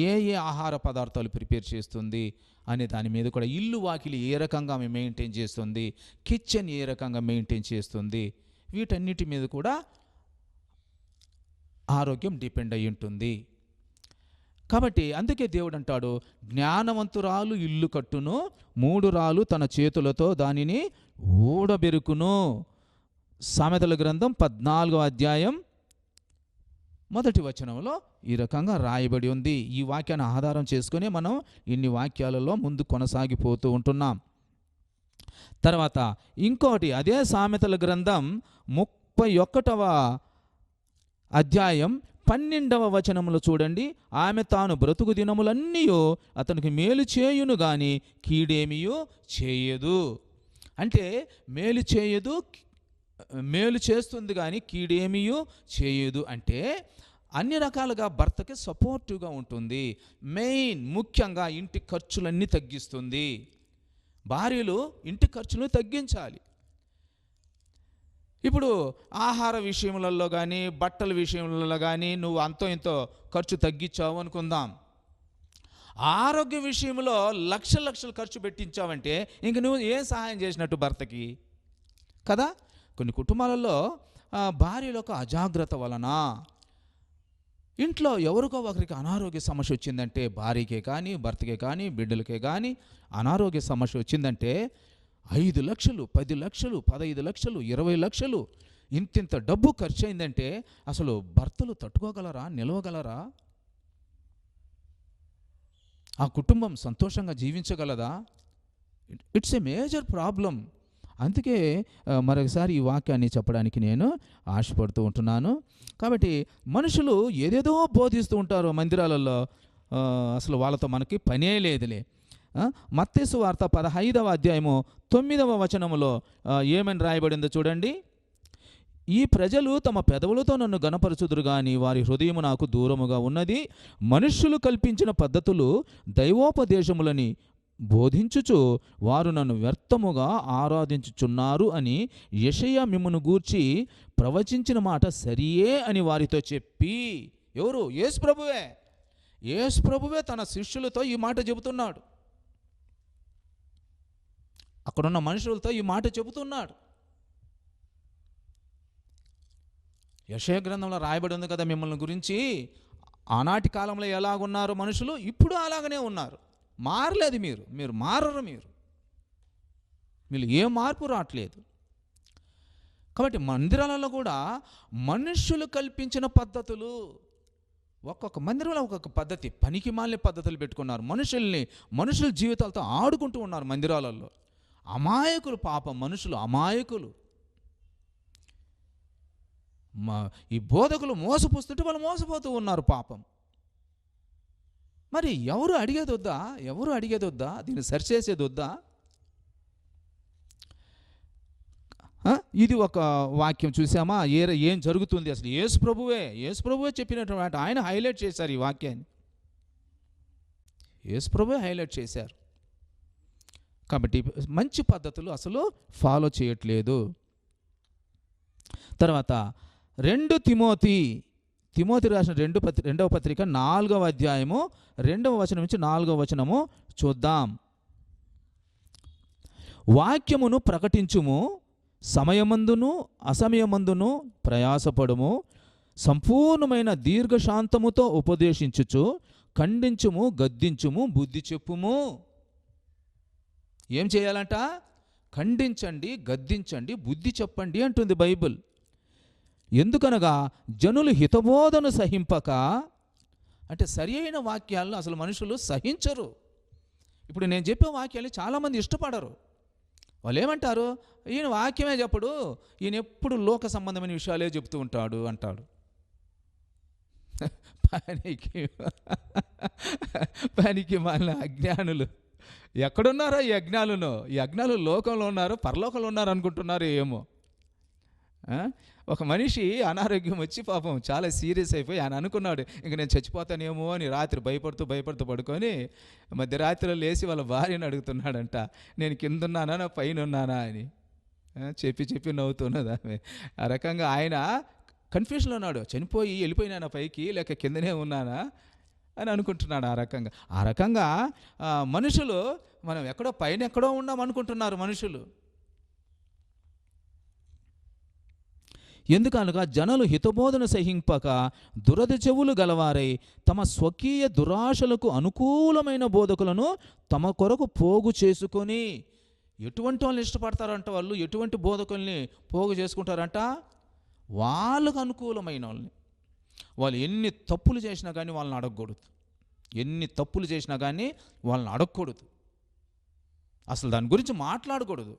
ఏ ఆహార పదార్థాలు ప్రిపేర్ చేస్తుంది అనే దాని మీద కూడా, ఇల్లు వాకిలి ఏ రకంగా ఆమె మెయింటైన్ చేస్తుంది, కిచెన్ ఏ రకంగా మెయింటైన్ చేస్తుంది, వీటన్నిటి మీద కూడా ఆరోగ్యం డిపెండ్ అయి ఉంటుంది. కాబట్టి అందుకే దేవుడు అంటాడు, జ్ఞానవంతురాలు ఇల్లు కట్టును, 3 రాళ్ళు తన చేతులతో దానిని ఊడబెరుకును. సామెతల గ్రంథం 14వ అధ్యాయం 1వ వచనంలో ఈ రకంగా రాయబడి ఉంది. ఈ వాక్యాన్ని ఆధారం చేసుకుని మనం ఇన్ని వాక్యాలలో ముందు కొనసాగిపోతూ ఉంటున్నాం. తర్వాత ఇంకోటి, అదే సామెతల గ్రంథం 31వ అధ్యాయం 12వ వచనంలో చూడండి. ఆమె తాను బ్రతుకు దినములన్నీ అతనికి మేలు చేయును గాని కీడేమియో చేయదు. అంటే మేలు చేస్తుంది కానీ కీడేమియూ చేయదు. అంటే అన్ని రకాలుగా భర్తకి సపోర్టివ్గా ఉంటుంది. ముఖ్యంగా ఇంటి ఖర్చులన్నీ తగ్గిస్తుంది. భార్యలు ఇంటి ఖర్చులు తగ్గించాలి. ఇప్పుడు ఆహార విషయములలో కానీ బట్టల విషయంలో కానీ నువ్వు అంతో ఇంతో ఖర్చు తగ్గించావు అనుకుందాం. ఆరోగ్య విషయంలో లక్షలు ఖర్చు పెట్టించావంటే ఇంక నువ్వు ఏం సహాయం చేసినట్టు భర్తకి కదా. కొన్ని కుటుంబాలలో భార్యల యొక్క అజాగ్రత్త వలన ఇంట్లో ఎవరికో ఒకరికి అనారోగ్య సమస్య వచ్చిందంటే, భార్యకే కానీ భర్తకే కానీ బిడ్డలకే కానీ అనారోగ్య సమస్య వచ్చిందంటే 5 లక్షలు 10 లక్షలు 15 లక్షలు 20 లక్షలు ఇంతింత డబ్బు ఖర్చు అయిందంటే అసలు భర్తలు తట్టుకోగలరా, నిలవగలరా? ఆ కుటుంబం సంతోషంగా జీవించగలదా? It's a major problem. అందుకే మరొకసారి ఈ వాక్యాన్ని చెప్పడానికి నేను ఆశపడుతూ ఉంటున్నాను. కాబట్టి మనుషులు ఏదేదో బోధిస్తూ ఉంటారు మందిరాలలో, అసలు వాళ్ళతో మనకి పనే లేదులే. మత్తయి సువార్త 15వ అధ్యాయము 9వ వచనములో ఏమని రాయబడిందో చూడండి. ఈ ప్రజలు తమ పెదవులతో నన్ను గణపరచుదురు గాని వారి హృదయము నాకు దూరముగా ఉన్నది. మనుష్యులు కల్పించిన పద్ధతులు దైవోపదేశములని బోధించుచు వారు నన్ను వ్యర్థముగా ఆరాధించుచున్నారు అని యెషయా మిమ్మును గూర్చి ప్రవచించిన మాట సరియే అని వారితో చెప్పి. ఎవరు? యేసు ప్రభువే తన శిష్యులతో ఈ మాట చెబుతున్నాడు. అక్కడున్న మనుషులతో ఈ మాట చెబుతున్నాడు. యెషయా గ్రంథంలో రాయబడి ఉంది కదా మిమ్మల్ని గురించి. ఆనాటి కాలంలో ఎలాగున్నారు మనుషులు, ఇప్పుడు అలాగనే ఉన్నారు. మారలేదు. మీరు మారరు. మీరు ఏ మార్పు రావట్లేదు. కాబట్టి మందిరాలలో కూడా మనుష్యులు కల్పించిన పద్ధతులు, ఒక్కొక్క మందిరంలో ఒక్కొక్క పద్ధతి, పనికి మాలిన పద్ధతులు పెట్టుకున్నారు. మనుషుల జీవితాలతో ఆడుకుంటూ ఉన్నారు మందిరాలలో. అమాయకులు, పాపం మనుషులు అమాయకులు. ఈ బోధకులు మోసపోస్తుంటే వాళ్ళు మోసపోతూ ఉన్నారు పాపం. మరి ఎవరు అడిగేది వద్దా? దీన్ని సరిచేసేది వద్దా? ఇది ఒక వాక్యం చూసామా? ఏం జరుగుతుంది అసలు? యేసు ప్రభువే చెప్పినటువంటి ఆయన హైలైట్ చేశారు. ఈ వాక్యాన్ని యేసు ప్రభువే హైలైట్ చేశారు. కాబట్టి మంచి పద్ధతులు అసలు ఫాలో చేయట్లేదు. తర్వాత 2 తిమోతి రాసిన 2వ పత్రిక 4వ అధ్యాయము 2వ వచనం నుంచి 4వ వచనము చూద్దాం. వాక్యమును ప్రకటించుము, సమయమందును అసమయమందును ప్రయాసపడుము, సంపూర్ణమైన దీర్ఘశాంతముతో ఉపదేశించుచు ఖండించుము, గద్దించుము, బుద్ధి చెప్పుము. ఏం చేయాలంట? ఖండించండి, గద్దించండి, బుద్ధి చెప్పండి అంటుంది బైబిల్. ఎందుకనగా జనులు హితబోధను సహింపక, అంటే సరి అయిన వాక్యాలను అసలు మనుషులు సహించరు. ఇప్పుడు నేను చెప్పే వాక్యాలు చాలామంది ఇష్టపడరు. వాళ్ళు ఏమంటారు? ఈయన వాక్యమే చెప్పడు, ఈయన ఎప్పుడు లోక సంబంధమైన విషయాలే చెప్తూ ఉంటాడు అంటాడు. పనికి మాలిన అజ్ఞానులు. ఎక్కడున్నారో ఈ అజ్ఞానులు లోకంలో ఉన్నారు, పరలోకంలో ఉన్నారు అనుకుంటున్నారు ఏమో. ఒక మనిషి అనారోగ్యం వచ్చి పాపం చాలా సీరియస్ అయిపోయి ఆయన అనుకున్నాడు ఇంక నేను చచ్చిపోతానేమో అని. రాత్రి భయపడుతూ పడుకొని మధ్యరాత్రిలో లేచి వాళ్ళ భార్యను అడుగుతున్నాడంట, నేను కింద ఉన్నానా పైన ఉన్నానా అని. చెప్పి నవ్వుతున్నది ఆమె. ఆ రకంగా ఆయన కన్ఫ్యూషన్లో ఉన్నాడు. చనిపోయి వెళ్ళిపోయినానా పైకి లేక కిందనే ఉన్నానా అని అనుకుంటున్నాడు. ఆ రకంగా మనుషులు మనం ఎక్కడో పైన ఎక్కడో ఉన్నాం అనుకుంటున్నారు మనుషులు. ఎందుకనగా జనులు హితబోధన సహింపక దురద చెవులు గలవారై తమ స్వకీయ దురాశలకు అనుకూలమైన బోధకులను తమ కొరకు పోగు చేసుకొని. ఎటువంటి వాళ్ళని ఇష్టపడతారంట వాళ్ళు? ఎటువంటి బోధకుల్ని పోగు చేసుకుంటారంట? వాళ్ళకు అనుకూలమైన వాళ్ళని. వాళ్ళు ఎన్ని తప్పులు చేసినా కానీ వాళ్ళని అడగకూడదు. అసలు దాని గురించి మాట్లాడకూడదు.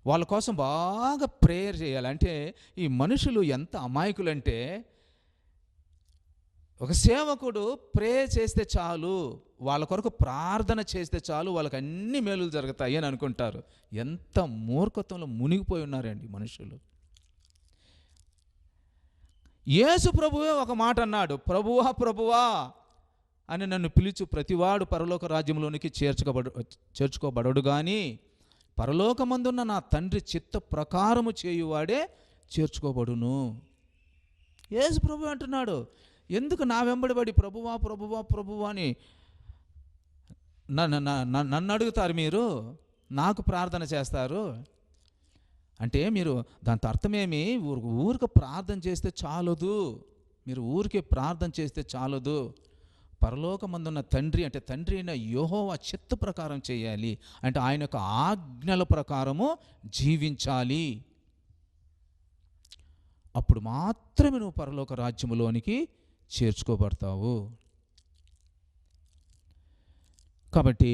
వాళ్ళ కోసం బాగా ప్రేయర్ చేయాలి. అంటే ఈ మనుషులు ఎంత అమాయకులంటే ఒక సేవకుడు ప్రే చేస్తే చాలు, వాళ్ళ కొరకు ప్రార్థన చేస్తే చాలు, వాళ్ళకి అన్ని మేలులు జరుగుతాయి అని అనుకుంటారు. ఎంత మూర్ఖత్వంలో మునిగిపోయి ఉన్నారండి మనుషులు. యేసు ప్రభువే ఒక మాట అన్నాడు, ప్రభువా ప్రభువా అని నన్ను పిలుచు ప్రతివాడు పరలోక రాజ్యంలోనికి చేర్చుకోబడడు కానీ పరలోకమందున్న నా తండ్రి చిత్త ప్రకారము చేయువాడే చేర్చుకోబడును. యేసు ప్రభు అంటున్నాడు, ఎందుకు నా వెంబడిపడి ప్రభువా ప్రభువా ప్రభువా అని నన్ను అడుగుతారు, మీరు నాకు ప్రార్థన చేస్తారు అంటే మీరు దాని అర్థమేమి? ఊరికి ప్రార్థన చేస్తే చాలదు, మీరు ఊరికే ప్రార్థన చేస్తే చాలదు. పరలోకమందున్న తండ్రి అంటే తండ్రి అయిన యెహోవా చిత్త ప్రకారం చేయాలి, అంటే ఆయన యొక్క ఆజ్ఞల ప్రకారము జీవించాలి. అప్పుడు మాత్రమే నువ్వు పరలోక రాజ్యములోనికి చేర్చుకోబడతావు. కాబట్టి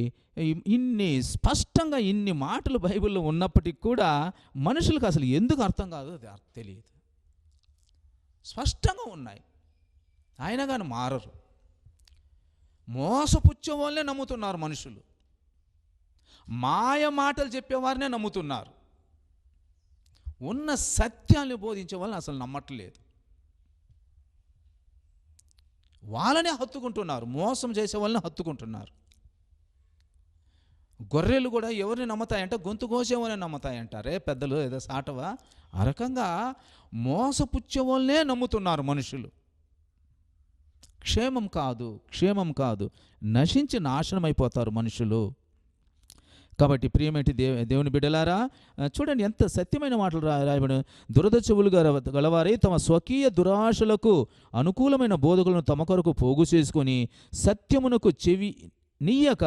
ఇన్ని స్పష్టంగా ఇన్ని మాటలు బైబిల్లో ఉన్నప్పటికీ కూడా మనుషులకు అసలు ఎందుకు అర్థం కాదు, అది తెలియదు. స్పష్టంగా ఉన్నాయి, అయినా కానీ మారరు. మోసపుచ్చే వాళ్ళనే నమ్ముతున్నారు మనుషులు, మాయ మాటలు చెప్పేవారినే నమ్ముతున్నారు, ఉన్న సత్యాన్ని బోధించే వాళ్ళని అసలు నమ్మట్లేదు. వాళ్ళనే హత్తుకుంటున్నారు, మోసం చేసే వాళ్ళని హత్తుకుంటున్నారు. గొర్రెలు కూడా ఎవరిని నమ్ముతాయంటే గొంతు కోసేవాళ్ళని నమ్ముతాయంటారే పెద్దలు, ఏదో సాటవా? ఆ రకంగా మోసపుచ్చే వాళ్ళనే నమ్ముతున్నారు మనుషులు. క్షేమం కాదు, నశించి నాశనం అయిపోతారు మనుషులు. కాబట్టి ప్రియమేంటి దేవుని బిడ్డలారా, చూడండి ఎంత సత్యమైన మాటలు రాయబడి. దురద చెవులు గలవారై తమ స్వకీయ దురాశలకు అనుకూలమైన బోధకులను తమ కొరకు పోగు చేసుకొని సత్యమునకు చెవి నీయక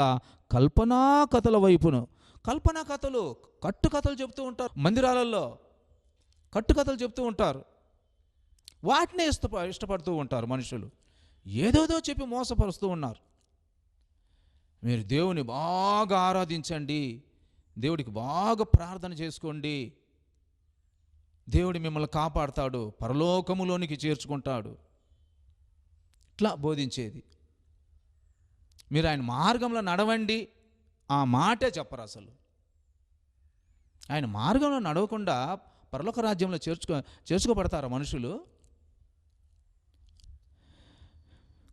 కల్పనా కథల వైపును, కల్పనా కథలు, కట్టుకథలు చెప్తూ ఉంటారు మందిరాలలో, కట్టుకథలు చెప్తూ ఉంటారు, వాటినే ఇష్టపడుతూ ఉంటారు మనుషులు. ఏదోదో చెప్పి మోసపరుస్తూ ఉన్నారు. మీరు దేవుని బాగా ఆరాధించండి, దేవుడికి బాగా ప్రార్థన చేసుకోండి, దేవుడు మిమ్మల్ని కాపాడుతాడు, పరలోకములోనికి చేర్చుకుంటాడు, ఇట్లా బోధించేది. మీరు ఆయన మార్గంలో నడవండి, ఆ మాటే చెప్పరు అసలు. ఆయన మార్గంలో నడవకుండా పరలోక రాజ్యంలో చేర్చుకోబడతారు మనుషులు.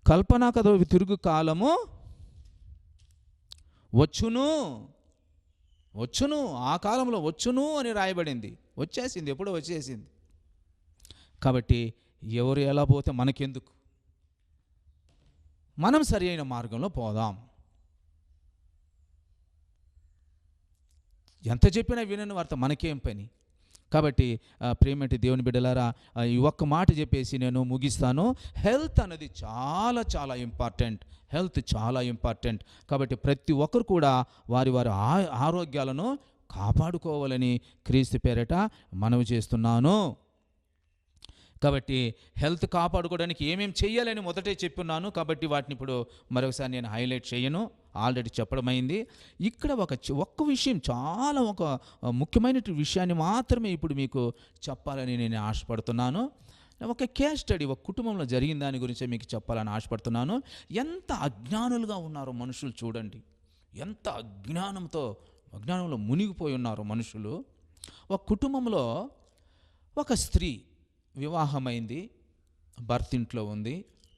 కల్పనా కథ తిరుగు కాలము వచ్చును, ఆ కాలంలో వచ్చును అని రాయబడింది. వచ్చేసింది, ఎప్పుడో వచ్చేసింది. కాబట్టి ఎవరు ఎలా పోతే మనకెందుకు, మనం సరి అయిన మార్గంలో పోదాం. ఎంత చెప్పినా వినని వార్త మనకేం పని? కాబట్టి ప్రేమటి దేవుని బిడ్డలారా, ఈ ఒక్క మాట చెప్పేసి నేను ముగిస్తాను. హెల్త్ అనేది చాలా చాలా ఇంపార్టెంట్. కాబట్టి ప్రతి ఒక్కరు కూడా వారి ఆరోగ్యాలను కాపాడుకోవాలని క్రీస్తు పేరట మనవి చేస్తున్నాను. కాబట్టి హెల్త్ కాపాడుకోవడానికి ఏమేమి చేయాలని మొదటే చెప్పున్నాను. కాబట్టి వాటిని ఇప్పుడు మరొకసారి నేను హైలైట్ చేయను, ఆల్రెడీ చెప్పడమైంది. ఇక్కడ ఒక్క విషయం, చాలా ఒక ముఖ్యమైన విషయాన్ని మాత్రమే ఇప్పుడు మీకు చెప్పాలని నేను ఆశపడుతున్నాను. ఒక కేస్ స్టడీ, ఒక కుటుంబంలో జరిగిన దాని గురించి మీకు చెప్పాలని ఆశపడుతున్నాను. ఎంత అజ్ఞానులుగా ఉన్నారో మనుషులు చూడండి, ఎంత అజ్ఞానంలో మునిగిపోయి ఉన్నారు మనుషులు. ఒక కుటుంబంలో ఒక స్త్రీ వివాహమైంది, భర్త ఇంట్లో ఉంది,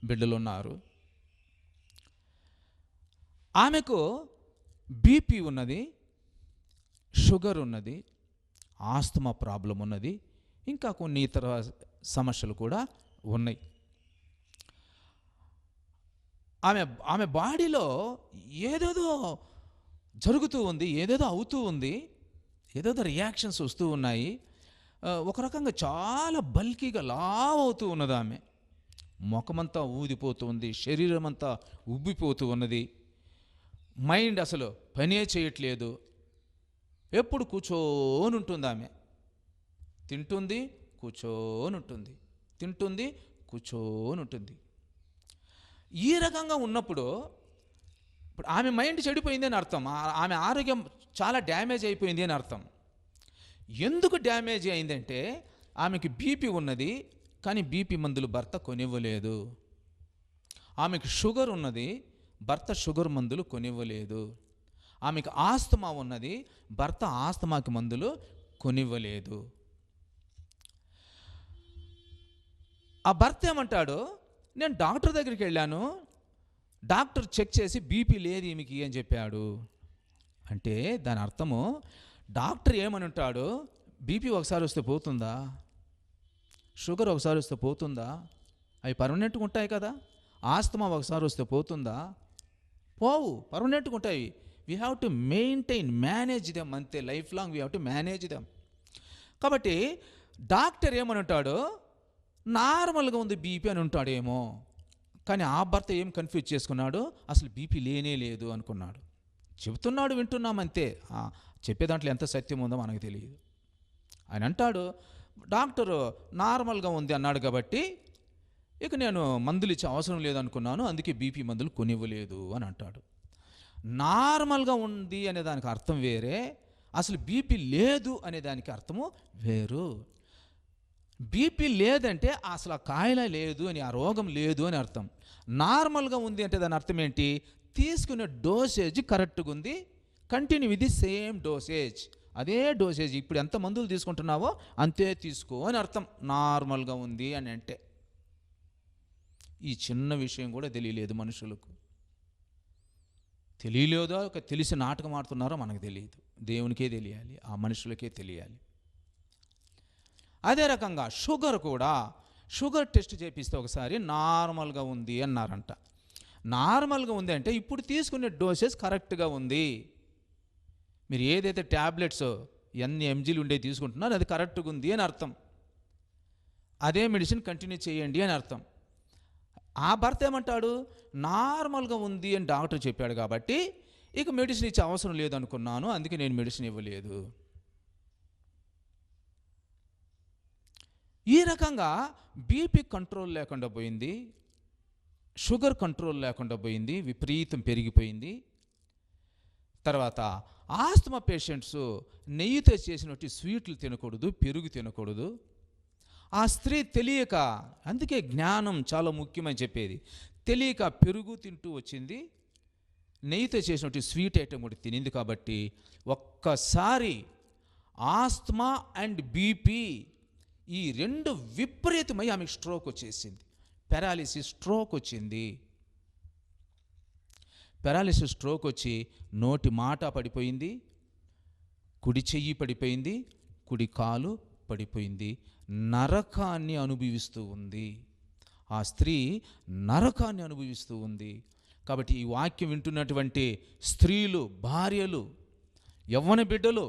బిడ్డలు ఉన్నారు. ఆమెకు బీపీ ఉన్నది, షుగర్ ఉన్నది, ఆస్తమా ప్రాబ్లం ఉన్నది, ఇంకా కొన్ని ఇతర సమస్యలు కూడా ఉన్నాయి. ఆమె బాడీలో ఏదేదో జరుగుతూ ఉంది, ఏదేదో అవుతూ ఉంది, ఏదేదో రియాక్షన్స్ వస్తూ ఉన్నాయి. ఒక రకంగా చాలా బల్కీగా లావ్ అవుతూ ఉన్నది ఆమె. ముఖమంతా ఊదిపోతుంది, శరీరం అంతా ఉబ్బిపోతూ ఉన్నది, మైండ్ అసలు పనే చేయట్లేదు, ఎప్పుడు కూర్చొని ఉంటుంది ఆమె. తింటుంది, కూర్చొని ఉంటుంది. ఈ రకంగా ఉన్నప్పుడు ఇప్పుడు ఆమె మైండ్ చెడిపోయింది అని అర్థం, ఆమె ఆరోగ్యం చాలా డ్యామేజ్ అయిపోయింది అని అర్థం. ఎందుకు డ్యామేజ్ అయిందంటే ఆమెకి బీపీ ఉన్నది, కానీ బీపీ మందులు భర్త కొనివ్వలేదు. ఆమెకు షుగర్ ఉన్నది, భర్త షుగర్ మందులు కొనివ్వలేదు. ఆమెకు ఆస్తమా ఉన్నది, భర్త ఆస్తమాకి మందులు కొనివ్వలేదు. ఆ భర్త ఏమంటాడు, నేను డాక్టర్ దగ్గరికి వెళ్ళాను, డాక్టర్ చెక్ చేసి బీపీ లేదు ఈమెకి అని చెప్పాడు. అంటే దాని అర్థము, డాక్టర్ ఏమని ఉంటాడు, బీపీ ఒకసారి వస్తే పోతుందా, షుగర్ ఒకసారి వస్తే పోతుందా, అవి పర్మనెంట్గా ఉంటాయి కదా. ఆస్తమా ఒకసారి వస్తే పోతుందా, పోవు, పర్మనెంట్గా ఉంటాయి. We have to manage them, అంతే, life long we have to manage them. కాబట్టి డాక్టర్ ఏమని ఉంటాడు, నార్మల్గా ఉంది బీపీ అని ఉంటాడేమో. కానీ ఆ భర్త ఏం కన్ఫ్యూజ్ చేసుకున్నాడు, అసలు బీపీ లేనే లేదు అనుకున్నాడు. చెబుతున్నాడు, వింటున్నామంతే, చెప్పే దాంట్లో ఎంత సత్యం ఉందో మనకు తెలియదు. ఆయన అంటాడు, డాక్టరు నార్మల్గా ఉంది అన్నాడు కాబట్టి ఇక నేను మందులు ఇచ్చే అవసరం లేదనుకున్నాను, అందుకే బీపీ మందులు కొనివ్వలేదు అని అంటాడు. నార్మల్గా ఉంది అనే దానికి అర్థం వేరే, అసలు బీపీ లేదు అనే దానికి అర్థము వేరు. బీపీ లేదంటే అసలు ఆ కాయల లేదు అని, ఆ రోగం లేదు అని అర్థం. నార్మల్గా ఉంది అంటే దాని అర్థం ఏంటి, తీసుకునే డోసేజ్ కరెక్ట్గా ఉంది, continue with the same dosage, అదే డోసేజ్, ఇప్పుడు ఎంత మందులు తీసుకుంటున్నావో అంతే తీసుకో అని అర్థం నార్మల్గా ఉంది అని అంటే. ఈ చిన్న విషయం కూడా తెలియలేదు మనుషులకు. తెలియలేదో తెలిసి నాటకం ఆడుతున్నారో మనకు తెలియదు, దేవునికే తెలియాలి, ఆ మనుషులకే తెలియాలి. అదే రకంగా షుగర్ కూడా, షుగర్ టెస్ట్ చేపిస్తే ఒకసారి నార్మల్గా ఉంది అన్నారంట. నార్మల్గా ఉంది అంటే ఇప్పుడు తీసుకునే డోసేజ్ కరెక్ట్గా ఉంది, మీరు ఏదైతే ట్యాబ్లెట్స్ ఎన్ని ఎంజీలు ఉండే తీసుకుంటున్నారో అది కరెక్ట్గా ఉంది అని అర్థం. అదే మెడిసిన్ కంటిన్యూ చేయండి అని అర్థం. ఆ భర్త ఏమంటాడు, నార్మల్గా ఉంది అని డాక్టర్ చెప్పాడు కాబట్టి ఇక మెడిసిన్ ఇచ్చే అవసరం లేదనుకున్నాను, అందుకే నేను మెడిసిన్ ఇవ్వలేదు. ఈ రకంగా బీపీ కంట్రోల్ లేకుండా పోయింది, షుగర్ కంట్రోల్ లేకుండా పోయింది, విపరీతం పెరిగిపోయింది. తర్వాత ఆస్తమా పేషెంట్స్ నెయ్యితో చేసినట్టు స్వీట్లు తినకూడదు, పెరుగు తినకూడదు. ఆ స్త్రీ తెలియక, అందుకే జ్ఞానం చాలా ముఖ్యమని చెప్పేది, తెలియక పెరుగు తింటూ వచ్చింది, నెయ్యితో చేసినట్టు స్వీట్ ఐటమ్ కూడా తినింది. కాబట్టి ఒక్కసారి ఆస్తమా అండ్ బీపీ ఈ రెండు విపరీతమై ఆమెకు స్ట్రోక్ వచ్చేసింది, పెరాలిసిస్ స్ట్రోక్ వచ్చింది. పెరాలిసిస్ స్ట్రోక్ వచ్చి నోటి మాట పడిపోయింది, కుడి చెయ్యి పడిపోయింది, కుడి కాలు పడిపోయింది, నరకాన్ని అనుభవిస్తూ ఉంది. ఆ స్త్రీ నరకాన్ని అనుభవిస్తూ ఉంది. కాబట్టి ఈ వాక్యం వింటున్నటువంటి స్త్రీలు, భార్యలు, యవ్వన బిడ్డలు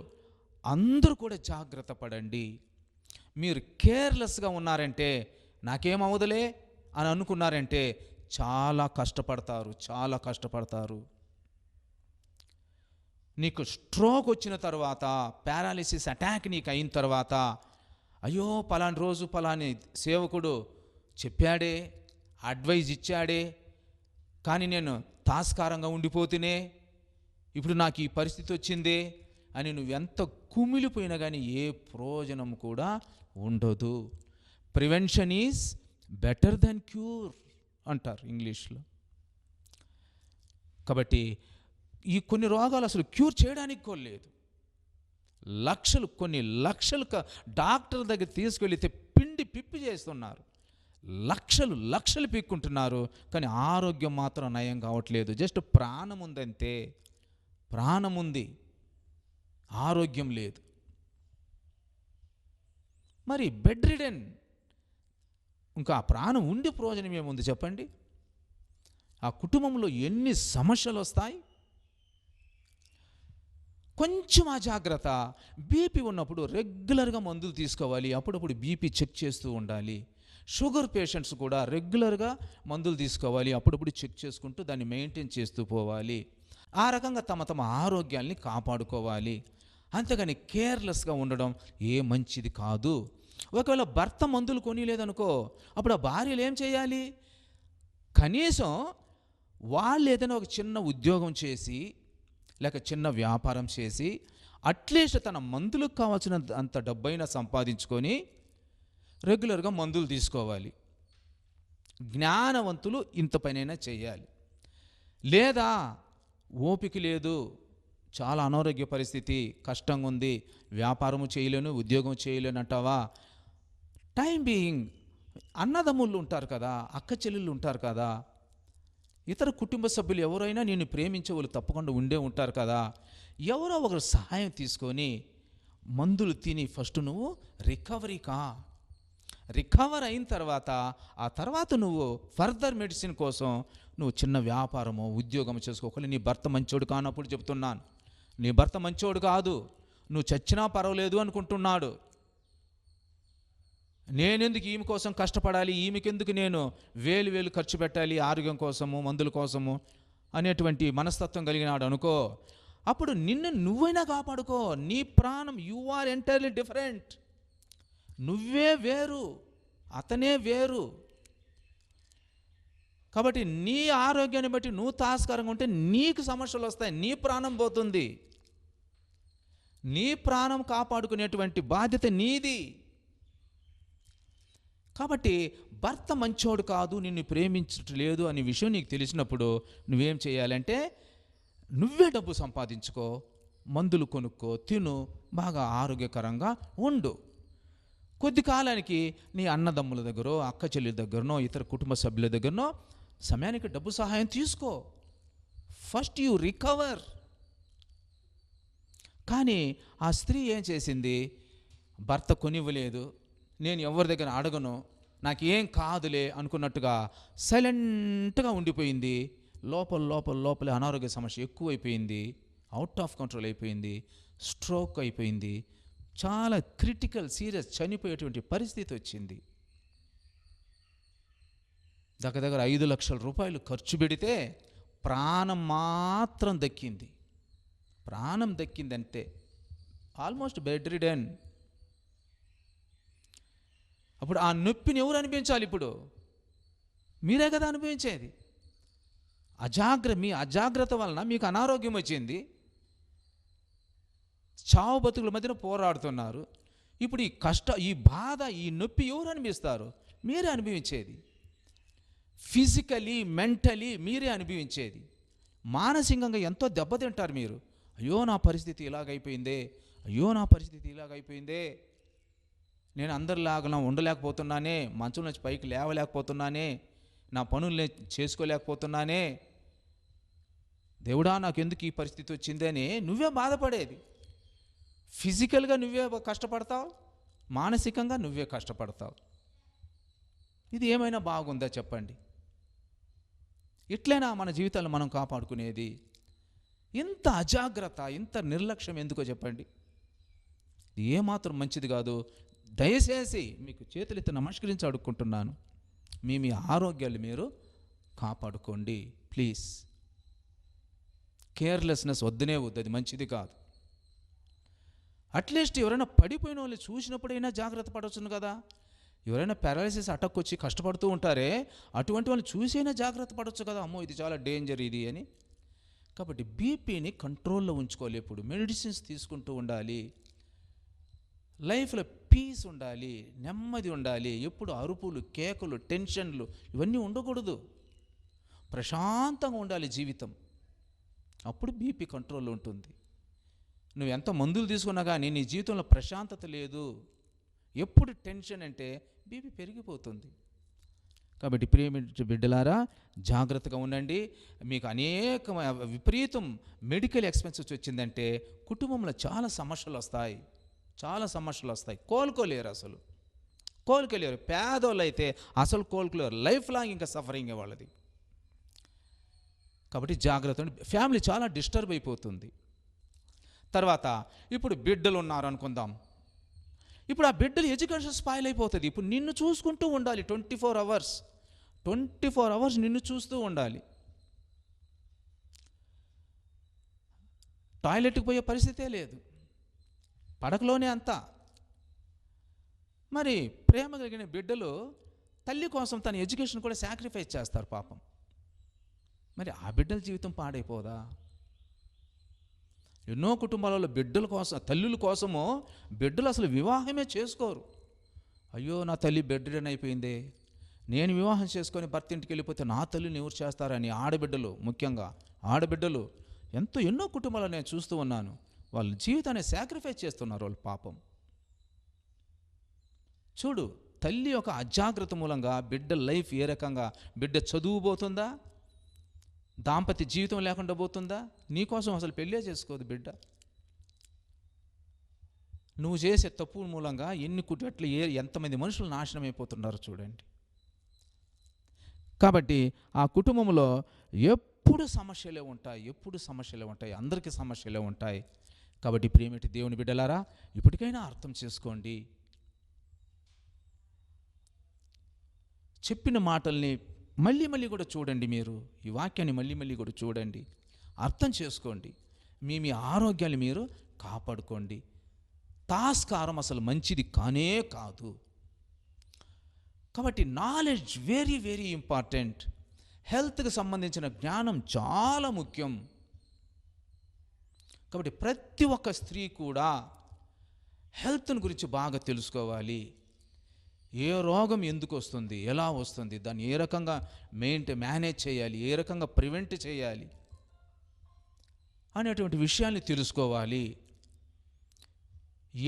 అందరూ కూడా జాగ్రత్త పడండి. మీరు కేర్లెస్గా ఉన్నారంటే, నాకేమవుదలే అని అనుకున్నారంటే చాలా కష్టపడతారు, చాలా కష్టపడతారు. నీకు స్ట్రోక్ వచ్చిన తర్వాత, పారాలిసిస్ అటాక్ నీకు అయిన తర్వాత, అయ్యో పలాని రోజు పలాని సేవకుడు చెప్పాడే, అడ్వైజ్ ఇచ్చాడే, కానీ నేను తాస్కారంగా ఉండిపోతేనే ఇప్పుడు నాకు ఈ పరిస్థితి వచ్చిందే అని నువ్వెంత కుమిలిపోయినా కానీ ఏ ప్రయోజనం కూడా ఉండదు. Prevention is better than cure అంటారు ఇంగ్లీష్లో. కాబట్టి ఈ కొన్ని రోగాలు అసలు క్యూర్ చేయడానికి కూడా లేదు. కొన్ని లక్షలు డాక్టర్ దగ్గర తీసుకెళ్తే పిండి పిప్పి చేస్తున్నారు, లక్షలు పీక్కుంటున్నారు, కానీ ఆరోగ్యం మాత్రం నయం కావట్లేదు. జస్ట్ ప్రాణం ఉందంతే, ప్రాణం ఉంది, ఆరోగ్యం లేదు. మరి బెడ్ రిడెన్, ఇంకా ప్రాణం ఉండి ప్రయోజనం ఏముంది చెప్పండి? ఆ కుటుంబంలో ఎన్ని సమస్యలు వస్తాయి. కొంచెం అజాగ్రత్త. బీపీ ఉన్నప్పుడు రెగ్యులర్గా మందులు తీసుకోవాలి, అప్పుడప్పుడు బీపీ చెక్ చేస్తూ ఉండాలి. షుగర్ పేషెంట్స్ కూడా రెగ్యులర్గా మందులు తీసుకోవాలి, అప్పుడప్పుడు చెక్ చేసుకుంటూ దాన్ని మెయింటైన్ చేస్తూ పోవాలి. ఆ రకంగా తమ ఆరోగ్యాన్ని కాపాడుకోవాలి. అంతేగాని కేర్లెస్గా ఉండడం ఏ మంచిది కాదు. ఒకవేళ భర్త మందులు కొనిలేదనుకో, అప్పుడు ఆ భార్యలు ఏం చేయాలి? కనీసం వాళ్ళు ఏదైనా ఒక చిన్న ఉద్యోగం చేసి, లేక చిన్న వ్యాపారం చేసి, అట్లీస్ట్ తన మందులకు కావాల్సిన అంత డబ్బైనా సంపాదించుకొని రెగ్యులర్గా మందులు తీసుకోవాలి. జ్ఞానవంతులు ఇంత పనైనా చేయాలి. లేదా ఓపిక లేదు, చాలా అనారోగ్య పరిస్థితి, కష్టంగా ఉంది, వ్యాపారము చేయలేను, ఉద్యోగం చేయలేను అంటావా? టైం బీయింగ్ అన్నదమ్ముళ్ళు ఉంటారు కదా, అక్క చెల్లెళ్ళు ఉంటారు కదా, ఇతర కుటుంబ సభ్యులు ఎవరైనా నిన్ను ప్రేమించే వాళ్ళు తప్పకుండా ఉండే ఉంటారు కదా. ఎవరో ఒకరు సహాయం తీసుకొని మందులు తిని ఫస్ట్ నువ్వు రికవర్ అయిన తర్వాత ఆ తర్వాత నువ్వు ఫర్దర్ మెడిసిన్ కోసం నువ్వు చిన్న వ్యాపారమో ఉద్యోగం చేసుకోవాలి. నీ భర్త మంచోడు కానప్పుడు చెప్తున్నాను, నీ భర్త మంచోడు కాదు, నువ్వు చచ్చినా పర్వాలేదు అనుకుంటున్నాడు. నేనెందుకు ఈమె కోసం కష్టపడాలి, ఈమెకెందుకు నేను వేలు ఖర్చు పెట్టాలి ఆరోగ్యం కోసము మందుల కోసము అనేటువంటి మనస్తత్వం కలిగినాడు అనుకో, అప్పుడు నిన్ను నువ్వైనా కాపాడుకో. నీ ప్రాణం, యు ఆర్ ఎంటైర్లీ డిఫరెంట్. నువ్వే వేరు, అతనే వేరు. కాబట్టి నీ ఆరోగ్యాన్ని బట్టి నువ్వు తాస్కరంగా ఉంటే నీకు సమస్యలు వస్తాయి, నీ ప్రాణం పోతుంది. నీ ప్రాణం కాపాడుకునేటువంటి బాధ్యత నీది. కాబట్టి భర్త మంచోడు కాదు, నిన్ను ప్రేమించట్లేదు అనే విషయం నీకు తెలిసినప్పుడు నువ్వేం చేయాలంటే నువ్వే డబ్బు సంపాదించుకో, మందులు కొనుక్కో, తిను, బాగా ఆరోగ్యకరంగా ఉండు. కొద్ది కాలానికి నీ అన్నదమ్ముల దగ్గరో అక్క చెల్లెల దగ్గరనో ఇతర కుటుంబ సభ్యుల దగ్గరనో సమయానికి డబ్బు సహాయం తీసుకో. First you recover. కానీ ఆ స్త్రీ ఏం చేసింది? భర్త కొనివ్వలేదు, నేను ఎవరి దగ్గర అడగను, నాకేం కాదులే అనుకున్నట్టుగా సైలెంట్గా ఉండిపోయింది. లోపలే అనారోగ్య సమస్య ఎక్కువైపోయింది, అవుట్ ఆఫ్ కంట్రోల్ అయిపోయింది, స్ట్రోక్ అయిపోయింది, చాలా క్రిటికల్ సీరియస్ చనిపోయేటువంటి పరిస్థితి వచ్చింది. దగ్గర 5 లక్షల రూపాయలు ఖర్చు పెడితే ప్రాణం మాత్రం దక్కింది. ప్రాణం దక్కిందంటే ఆల్మోస్ట్ బెడ్ రిడెన్. అప్పుడు ఆ నొప్పిని ఎవరు అనిపించాలి? ఇప్పుడు మీరే కదా అనుభవించేది. మీ అజాగ్రత్త వలన మీకు అనారోగ్యం వచ్చింది, చావు బతుకుల మధ్యన పోరాడుతున్నారు. ఇప్పుడు ఈ బాధ, ఈ నొప్పి ఎవరు అనిపిస్తారు? మీరే అనుభవించేది. ఫిజికలీ మెంటలీ మీరే అనుభవించేది. మానసికంగా ఎంతో దెబ్బతింటారు మీరు. అయ్యో నా పరిస్థితి ఇలాగైపోయిందే, నేను అందరిలాగా ఉండలేకపోతున్నానే, మంచం నుంచి పైకి లేవలేకపోతున్నానే, నా పనులు చేసుకోలేకపోతున్నానే, దేవుడా నాకెందుకు ఈ పరిస్థితి వచ్చింది అని నువ్వే బాధపడేది. ఫిజికల్గా నువ్వే కష్టపడతావు, మానసికంగా నువ్వే కష్టపడతావు. ఇది ఏమైనా బాగుందా చెప్పండి? ఇట్లైనా మన జీవితాలను మనం కాపాడుకునేది? ఇంత అజాగ్రత్త, ఇంత నిర్లక్ష్యం ఎందుకో చెప్పండి. ఇది ఏమాత్రం మంచిది కాదు. దయచేసి మీకు చేతులెత్తి నమస్కరించి అడుక్కుంటున్నాను, మీ ఆరోగ్యాలు మీరు కాపాడుకోండి ప్లీజ్. కేర్లెస్నెస్ వద్దు, అది మంచిది కాదు. అట్లీస్ట్ ఎవరైనా పడిపోయిన వాళ్ళు చూసినప్పుడైనా జాగ్రత్త పడవచ్చును కదా. ఎవరైనా పారాలిసిస్ అటాక్ వచ్చి కష్టపడుతూ ఉంటారే, అటువంటి వాళ్ళు చూసైనా జాగ్రత్త పడవచ్చు కదా. అమ్మో ఇది చాలా డేంజర్ ఇది అని. కాబట్టి బీపీని కంట్రోల్లో ఉంచుకోవాలి. ఎప్పుడు మెడిసిన్స్ తీసుకుంటూ ఉండాలి. లైఫ్లో పీస్ ఉండాలి, నెమ్మది ఉండాలి. ఎప్పుడు అరుపులు, కేకలు, టెన్షన్లు ఇవన్నీ ఉండకూడదు. ప్రశాంతంగా ఉండాలి జీవితం. అప్పుడు బీపీ కంట్రోల్లో ఉంటుంది. నువ్వు ఎంత మందులు తీసుకున్నా కానీ నీ జీవితంలో ప్రశాంతత లేదు, ఎప్పుడు టెన్షన్ అంటే బీపీ పెరిగిపోతుంది. కాబట్టి ప్రియమైన బిడ్డలారా జాగ్రత్తగా ఉండండి. మీకు అనేక విపరీతం మెడికల్ ఎక్స్పెన్సెస్ వచ్చిందంటే కుటుంబంలో చాలా సమస్యలు వస్తాయి. కోలుకోలేరు. పేదోళ్ళు అయితే అసలు కోలుకోలేరు. లైఫ్ లాంగ్ ఇంకా సఫరింగ్ వాళ్ళది. కాబట్టి జాగ్రత్త. ఫ్యామిలీ చాలా డిస్టర్బ్ అయిపోతుంది. తర్వాత ఇప్పుడు బిడ్డలు ఉన్నారు అనుకుందాం. ఇప్పుడు ఆ బిడ్డలు ఎడ్యుకేషన్ స్పాయిల్ అయిపోతుంది. ఇప్పుడు నిన్ను చూసుకుంటూ ఉండాలి 24 అవర్స్ నిన్ను చూస్తూ ఉండాలి. టాయిలెట్కి పోయే పరిస్థితే లేదు, పడకలోనే అంతా. మరి ప్రేమ కలిగిన బిడ్డలు తల్లి కోసం తన ఎడ్యుకేషన్ కూడా సాక్రిఫైస్ చేస్తారు పాపం. మరి ఆ బిడ్డల జీవితం పాడైపోదా? ఎన్నో కుటుంబాలలో బిడ్డల కోసం, తల్లుల కోసము బిడ్డలు అసలు వివాహమే చేసుకోరు. అయ్యో నా తల్లి బెడ్ రిడెన్ అయిపోయిందే, నేను వివాహం చేసుకొని భర్త ఇంటికి వెళ్ళిపోతే నా తల్లిని ఎవరు చేస్తారని ఆడబిడ్డలు, ముఖ్యంగా ఆడబిడ్డలు ఎన్నో కుటుంబాలు నేను చూస్తూ ఉన్నాను. వాళ్ళ జీవితాన్ని సాక్రిఫైస్ చేస్తున్నారు వాళ్ళు పాపం. చూడు, తల్లి ఒక అజాగ్రత్త మూలంగా బిడ్డ లైఫ్ ఏ రకంగా, బిడ్డ చదువు పోతుందా, దాంపత్య జీవితం లేకుండా పోతుందా. నీకోసం అసలు పెళ్ళే చేసుకోదు బిడ్డ. నువ్వు చేసే తప్పు మూలంగా ఎంతమంది మనుషులు నాశనం అయిపోతున్నారు చూడండి. కాబట్టి ఆ కుటుంబంలో ఎప్పుడు సమస్యలే ఉంటాయి, అందరికీ సమస్యలే ఉంటాయి. కాబట్టి ప్రియమైన దేవుని బిడ్డలారా, ఇప్పటికైనా అర్థం చేసుకోండి. చెప్పిన మాటల్ని మళ్ళీ కూడా చూడండి. మీరు ఈ వాక్యాన్ని మళ్ళీ కూడా చూడండి, అర్థం చేసుకోండి. మీ ఆరోగ్యాన్ని మీరు కాపాడుకోండి. తాస్కారం అసలు మంచిది కానే కాదు. కాబట్టి నాలెడ్జ్ వెరీ వెరీ ఇంపార్టెంట్. హెల్త్కి సంబంధించిన జ్ఞానం చాలా ముఖ్యం. కాబట్టి ప్రతి ఒక్క స్త్రీ కూడా హెల్త్ని గురించి బాగా తెలుసుకోవాలి. ఏ రోగం ఎందుకు వస్తుంది, ఎలా వస్తుంది, దాన్ని ఏ రకంగా మేనేజ్ చేయాలి, ఏ రకంగా ప్రివెంట్ చేయాలి అనేటువంటి విషయాన్ని తెలుసుకోవాలి.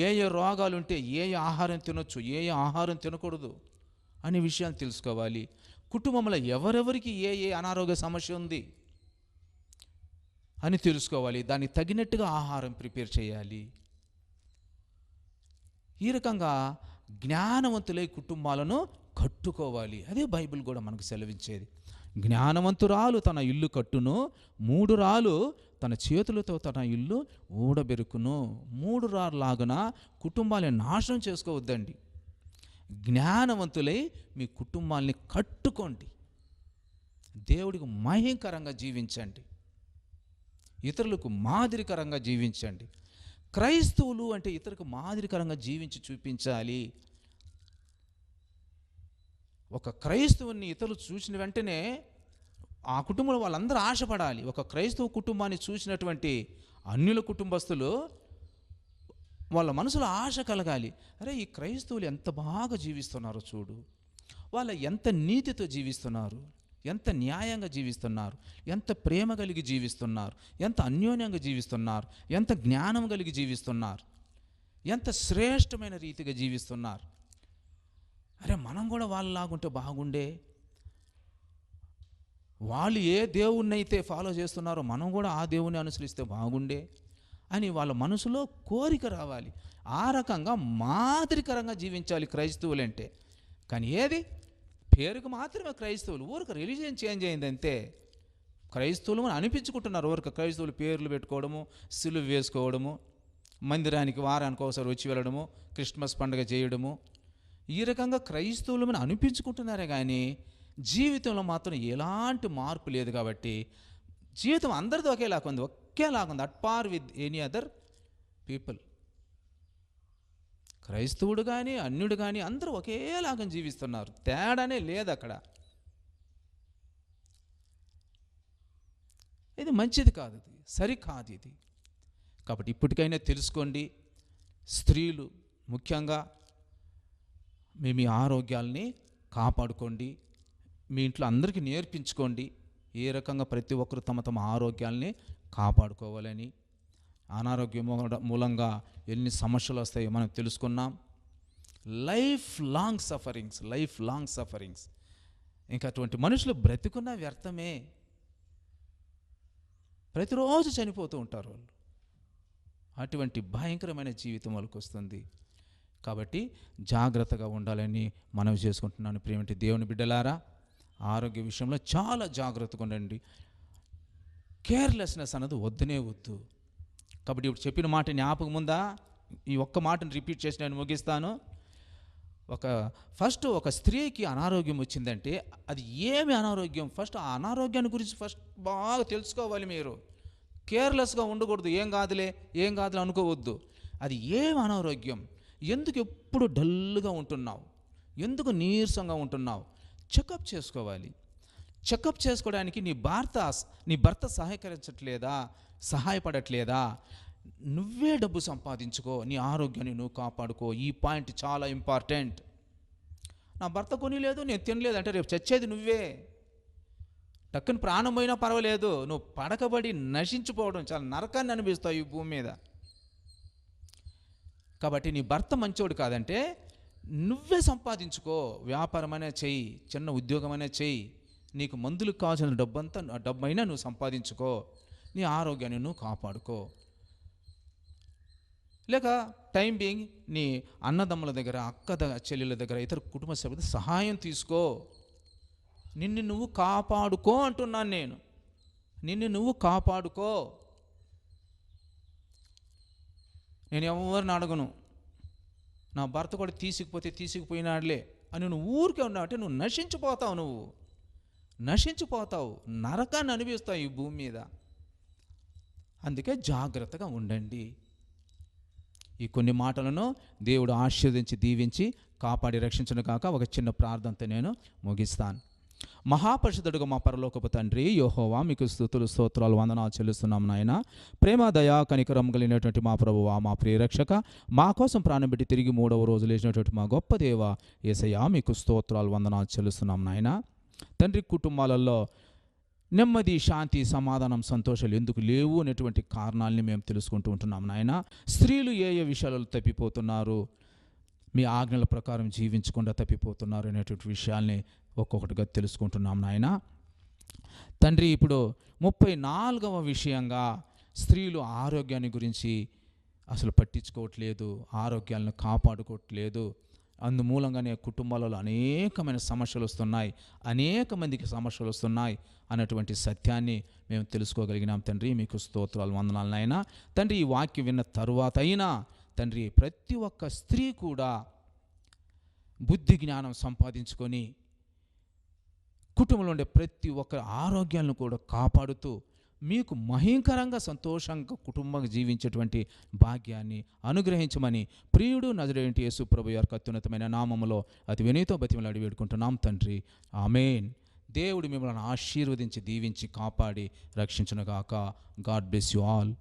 ఏ రోగాలు ఉంటే ఏ ఆహారం తినొచ్చు, ఏ ఆహారం తినకూడదు అనే విషయాన్ని తెలుసుకోవాలి. కుటుంబంలో ఎవరెవరికి ఏ అనారోగ్య సమస్య ఉంది అని తెలుసుకోవాలి. దానికి తగినట్టుగా ఆహారం ప్రిపేర్ చేయాలి. ఈ రకంగా జ్ఞానవంతులై కుటుంబాలను కట్టుకోవాలి. అదే బైబిల్ కూడా మనకు సెలవించేది. జ్ఞానవంతురాలు తన ఇల్లు కట్టును, 3 రాళ్ళు తన చేతులతో తన ఇల్లు ఊడబెరుకును. 3 రాళ్ళ లాగున కుటుంబాలను నాశనం చేసుకోవద్దండి. జ్ఞానవంతులై మీ కుటుంబాల్ని కట్టుకోండి. దేవుడికి మహిమకరంగా జీవించండి, ఇతరులకు మాదిరికరంగా జీవించండి. క్రైస్తవులు అంటే ఇతరులకు మాదిరికరంగా జీవించి చూపించాలి. ఒక క్రైస్తవుని ఇతరులు చూసిన వెంటనే ఆ కుటుంబంలో వాళ్ళందరూ ఆశపడాలి. ఒక క్రైస్తవ కుటుంబాన్ని చూసినటువంటి అన్యుల కుటుంబస్తులు వాళ్ళ మనసులో ఆశ కలగాలి. అరే, ఈ క్రైస్తవులు ఎంత బాగా జీవిస్తున్నారో చూడు, వాళ్ళ ఎంత నీతితో జీవిస్తున్నారు, ఎంత న్యాయంగా జీవిస్తున్నారు, ఎంత ప్రేమ కలిగి జీవిస్తున్నారు, ఎంత అన్యోన్యంగా జీవిస్తున్నారు, ఎంత జ్ఞానం కలిగి జీవిస్తున్నారు, ఎంత శ్రేష్టమైన రీతిగా జీవిస్తున్నారు. అరే, మనం కూడా వాళ్ళలాగుంటే బాగుండే. వాళ్ళు ఏ దేవుణ్ణి అయితే ఫాలో చేస్తున్నారో మనం కూడా ఆ దేవుణ్ణి అనుసరిస్తే బాగుండే అని వాళ్ళ మనసులో కోరిక రావాలి. ఆ రకంగా మాదిరికరంగా జీవించాలి క్రైస్తవులంటే. కానీ ఏది, పేరుకు మాత్రమే క్రైస్తవులు, ఊరికి రిలీజియన్ చేంజ్ అయిందంతే. క్రైస్తవులు అనిపించుకుంటున్నారు. ఊరికి క్రైస్తవులు పేర్లు పెట్టుకోవడము, సిలువ వేసుకోవడము, మందిరానికి వారానికి ఒకసారి వచ్చి వెళ్ళడము, క్రిస్మస్ పండుగ చేయడము, ఈ రకంగా క్రైస్తవులు అనిపించుకుంటున్నారే కానీ జీవితంలో మాత్రం ఎలాంటి మార్పు లేదు. కాబట్టి జీవితం అందరిది ఒకేలాగుంది, at par with any other people. క్రైస్తవుడు కానీ అన్యుడు కానీ అందరూ ఒకేలాగా జీవిస్తున్నారు, తేడానే లేదు అక్కడ. ఇది మంచిది కాదు, ఇది సరికాదు ఇది. కాబట్టి ఇప్పటికైనా తెలుసుకోండి. స్త్రీలు ముఖ్యంగా మీ ఆరోగ్యాల్ని కాపాడుకోండి. మీ ఇంట్లో అందరికీ నేర్పించుకోండి ఏ రకంగా ప్రతి ఒక్కరు తమ ఆరోగ్యాల్ని కాపాడుకోవాలని. అనారోగ్యం మూలంగా ఎన్ని సమస్యలు వస్తాయో మనం తెలుసుకున్నాం. Life long sufferings. ఇంకా అటువంటి మనుషులు బ్రతికున్న వ్యర్థమే. ప్రతిరోజు చనిపోతూ ఉంటారు వాళ్ళు. అటువంటి భయంకరమైన జీవితం వాళ్ళకి వస్తుంది. కాబట్టి జాగ్రత్తగా ఉండాలని మనవి చేసుకుంటున్నాను. ప్రియమైన దేవుని బిడ్డలారా, ఆరోగ్య విషయంలో చాలా జాగ్రత్తగా ఉండండి. కేర్లెస్నెస్ అన్నది వద్దు. కాబట్టి ఇప్పుడు చెప్పిన మాట జ్ఞాపకం ఉందా? ఈ ఒక్క మాటను రిపీట్ చేసి నేను ముగిస్తాను. ఫస్ట్ ఒక స్త్రీకి అనారోగ్యం వచ్చిందంటే అది ఏమి అనారోగ్యం, ఫస్ట్ ఆ అనారోగ్యాన్ని గురించి బాగా తెలుసుకోవాలి. మీరు కేర్లెస్గా ఉండకూడదు. ఏం కాదులే అనుకోవద్దు. అది ఏమి అనారోగ్యం, ఎందుకు ఎప్పుడు డల్గా ఉంటున్నావు, ఎందుకు నీరసంగా ఉంటున్నావు, చెకప్ చేసుకోవాలి. చెకప్ చేసుకోవడానికి నీ భర్త సహాయపడట్లేదా, నువ్వే డబ్బు సంపాదించుకో, నీ ఆరోగ్యాన్ని నువ్వు కాపాడుకో. ఈ పాయింట్ చాలా ఇంపార్టెంట్. నా భర్త కొనిలేదు, నేను తినలేదు అంటే రేపు చచ్చేది నువ్వే. టక్కుని ప్రాణం పోయినా పర్వాలేదు, నువ్వు పడకబడి నశించిపోవడం చాలా నరకాన్ని అనిపిస్తావు ఈ భూమి మీద. కాబట్టి నీ భర్త మంచోడు కాదంటే నువ్వే సంపాదించుకో, వ్యాపారమైనా చెయ్యి, చిన్న ఉద్యోగమైనా చెయ్యి, నీకు మందులకు కావాల్సిన డబ్బైనా నువ్వు సంపాదించుకో, నీ ఆరోగ్యాన్ని నువ్వు కాపాడుకో. లేక టైం బీయింగ్ నీ అన్నదమ్ముల దగ్గర, చెల్లెల దగ్గర, ఇతర కుటుంబ సభ్యుల సహాయం తీసుకో. నిన్ను నువ్వు కాపాడుకో అంటున్నాను నేను, నిన్ను నువ్వు కాపాడుకో. నేను ఎవరిని అడగను, నా భర్త కూడా తీసుకుపోయినాడులే అని నువ్వు ఊరికే ఉన్నావంటే నువ్వు నశించిపోతావు, నరకాన్ని అనిపిస్తావు ఈ భూమి మీద. అందుకే జాగ్రత్తగా ఉండండి. ఈ కొన్ని మాటలను దేవుడు ఆశీర్వదించి దీవించి కాపాడి రక్షించను కాక ఒక చిన్న ప్రార్థనతో నేను ముగిస్తాను. మహాపరిశుద్ధుడుగా మా పరలోకపు తండ్రి యెహోవా, మీకు స్తుతులు స్తోత్రాలు వందనాలు చెల్లిస్తున్నాం నాయన. ప్రేమ దయా కనికరం కలిగినటువంటి మా ప్రభువా, మా ప్రియరక్షక, మా కోసం ప్రాణం పెట్టి తిరిగి 3వ రోజు లేచినటువంటి మా గొప్ప దేవ యేసయ్యా, మీకు స్తోత్రాలు వందనాలు చెల్లిస్తున్నాం నాయన. తండ్రి, కుటుంబాలలో నెమ్మది, శాంతి, సమాధానం, సంతోషాలు ఎందుకు లేవు అనేటువంటి కారణాలని మేము తెలుసుకుంటూ ఉంటున్నాం నాయన. స్త్రీలు ఏ విషయాలలో తప్పిపోతున్నారు, మీ ఆజ్ఞల ప్రకారం జీవించకుండా తప్పిపోతున్నారు అనేటువంటి విషయాల్ని ఒక్కొక్కటిగా తెలుసుకుంటున్నాం నాయన. తండ్రి, ఇప్పుడు 34వ విషయంగా స్త్రీలు ఆరోగ్యాన్ని గురించి అసలు పట్టించుకోవట్లేదు, ఆరోగ్యాలను కాపాడుకోవట్లేదు. అందుమూలంగానే కుటుంబాలలో అనేకమైన సమస్యలు వస్తున్నాయి, అనేక మందికి సమస్యలు వస్తున్నాయి అన్నటువంటి సత్యాన్ని మేము తెలుసుకోగలిగినాం. తండ్రి, మీకు స్తోత్రాలు వందనాలు నాయన. తండ్రి, ఈ వాక్యం విన్న తరువాత అయినా తండ్రి, ప్రతి ఒక్క స్త్రీ కూడా బుద్ధి జ్ఞానం సంపాదించుకొని కుటుంబంలో ఉండే ప్రతి ఒక్క ఆరోగ్యాలను కూడా కాపాడుతూ మీకు మహింకరంగా సంతోషంగా కుటుంబంగా జీవించేటువంటి భాగ్యాన్ని అనుగ్రహించమని ప్రియుడు నజరేయుని యేసు ప్రభు యొక్క అత్యున్నతమైన నామములో అతి వినయంతో బతిమలాడి వేడుకుంటున్నాం తండ్రి, ఆమేన్. దేవుడు మిమ్మల్ని ఆశీర్వదించి దీవించి కాపాడి రక్షించునుగాక. God bless you all.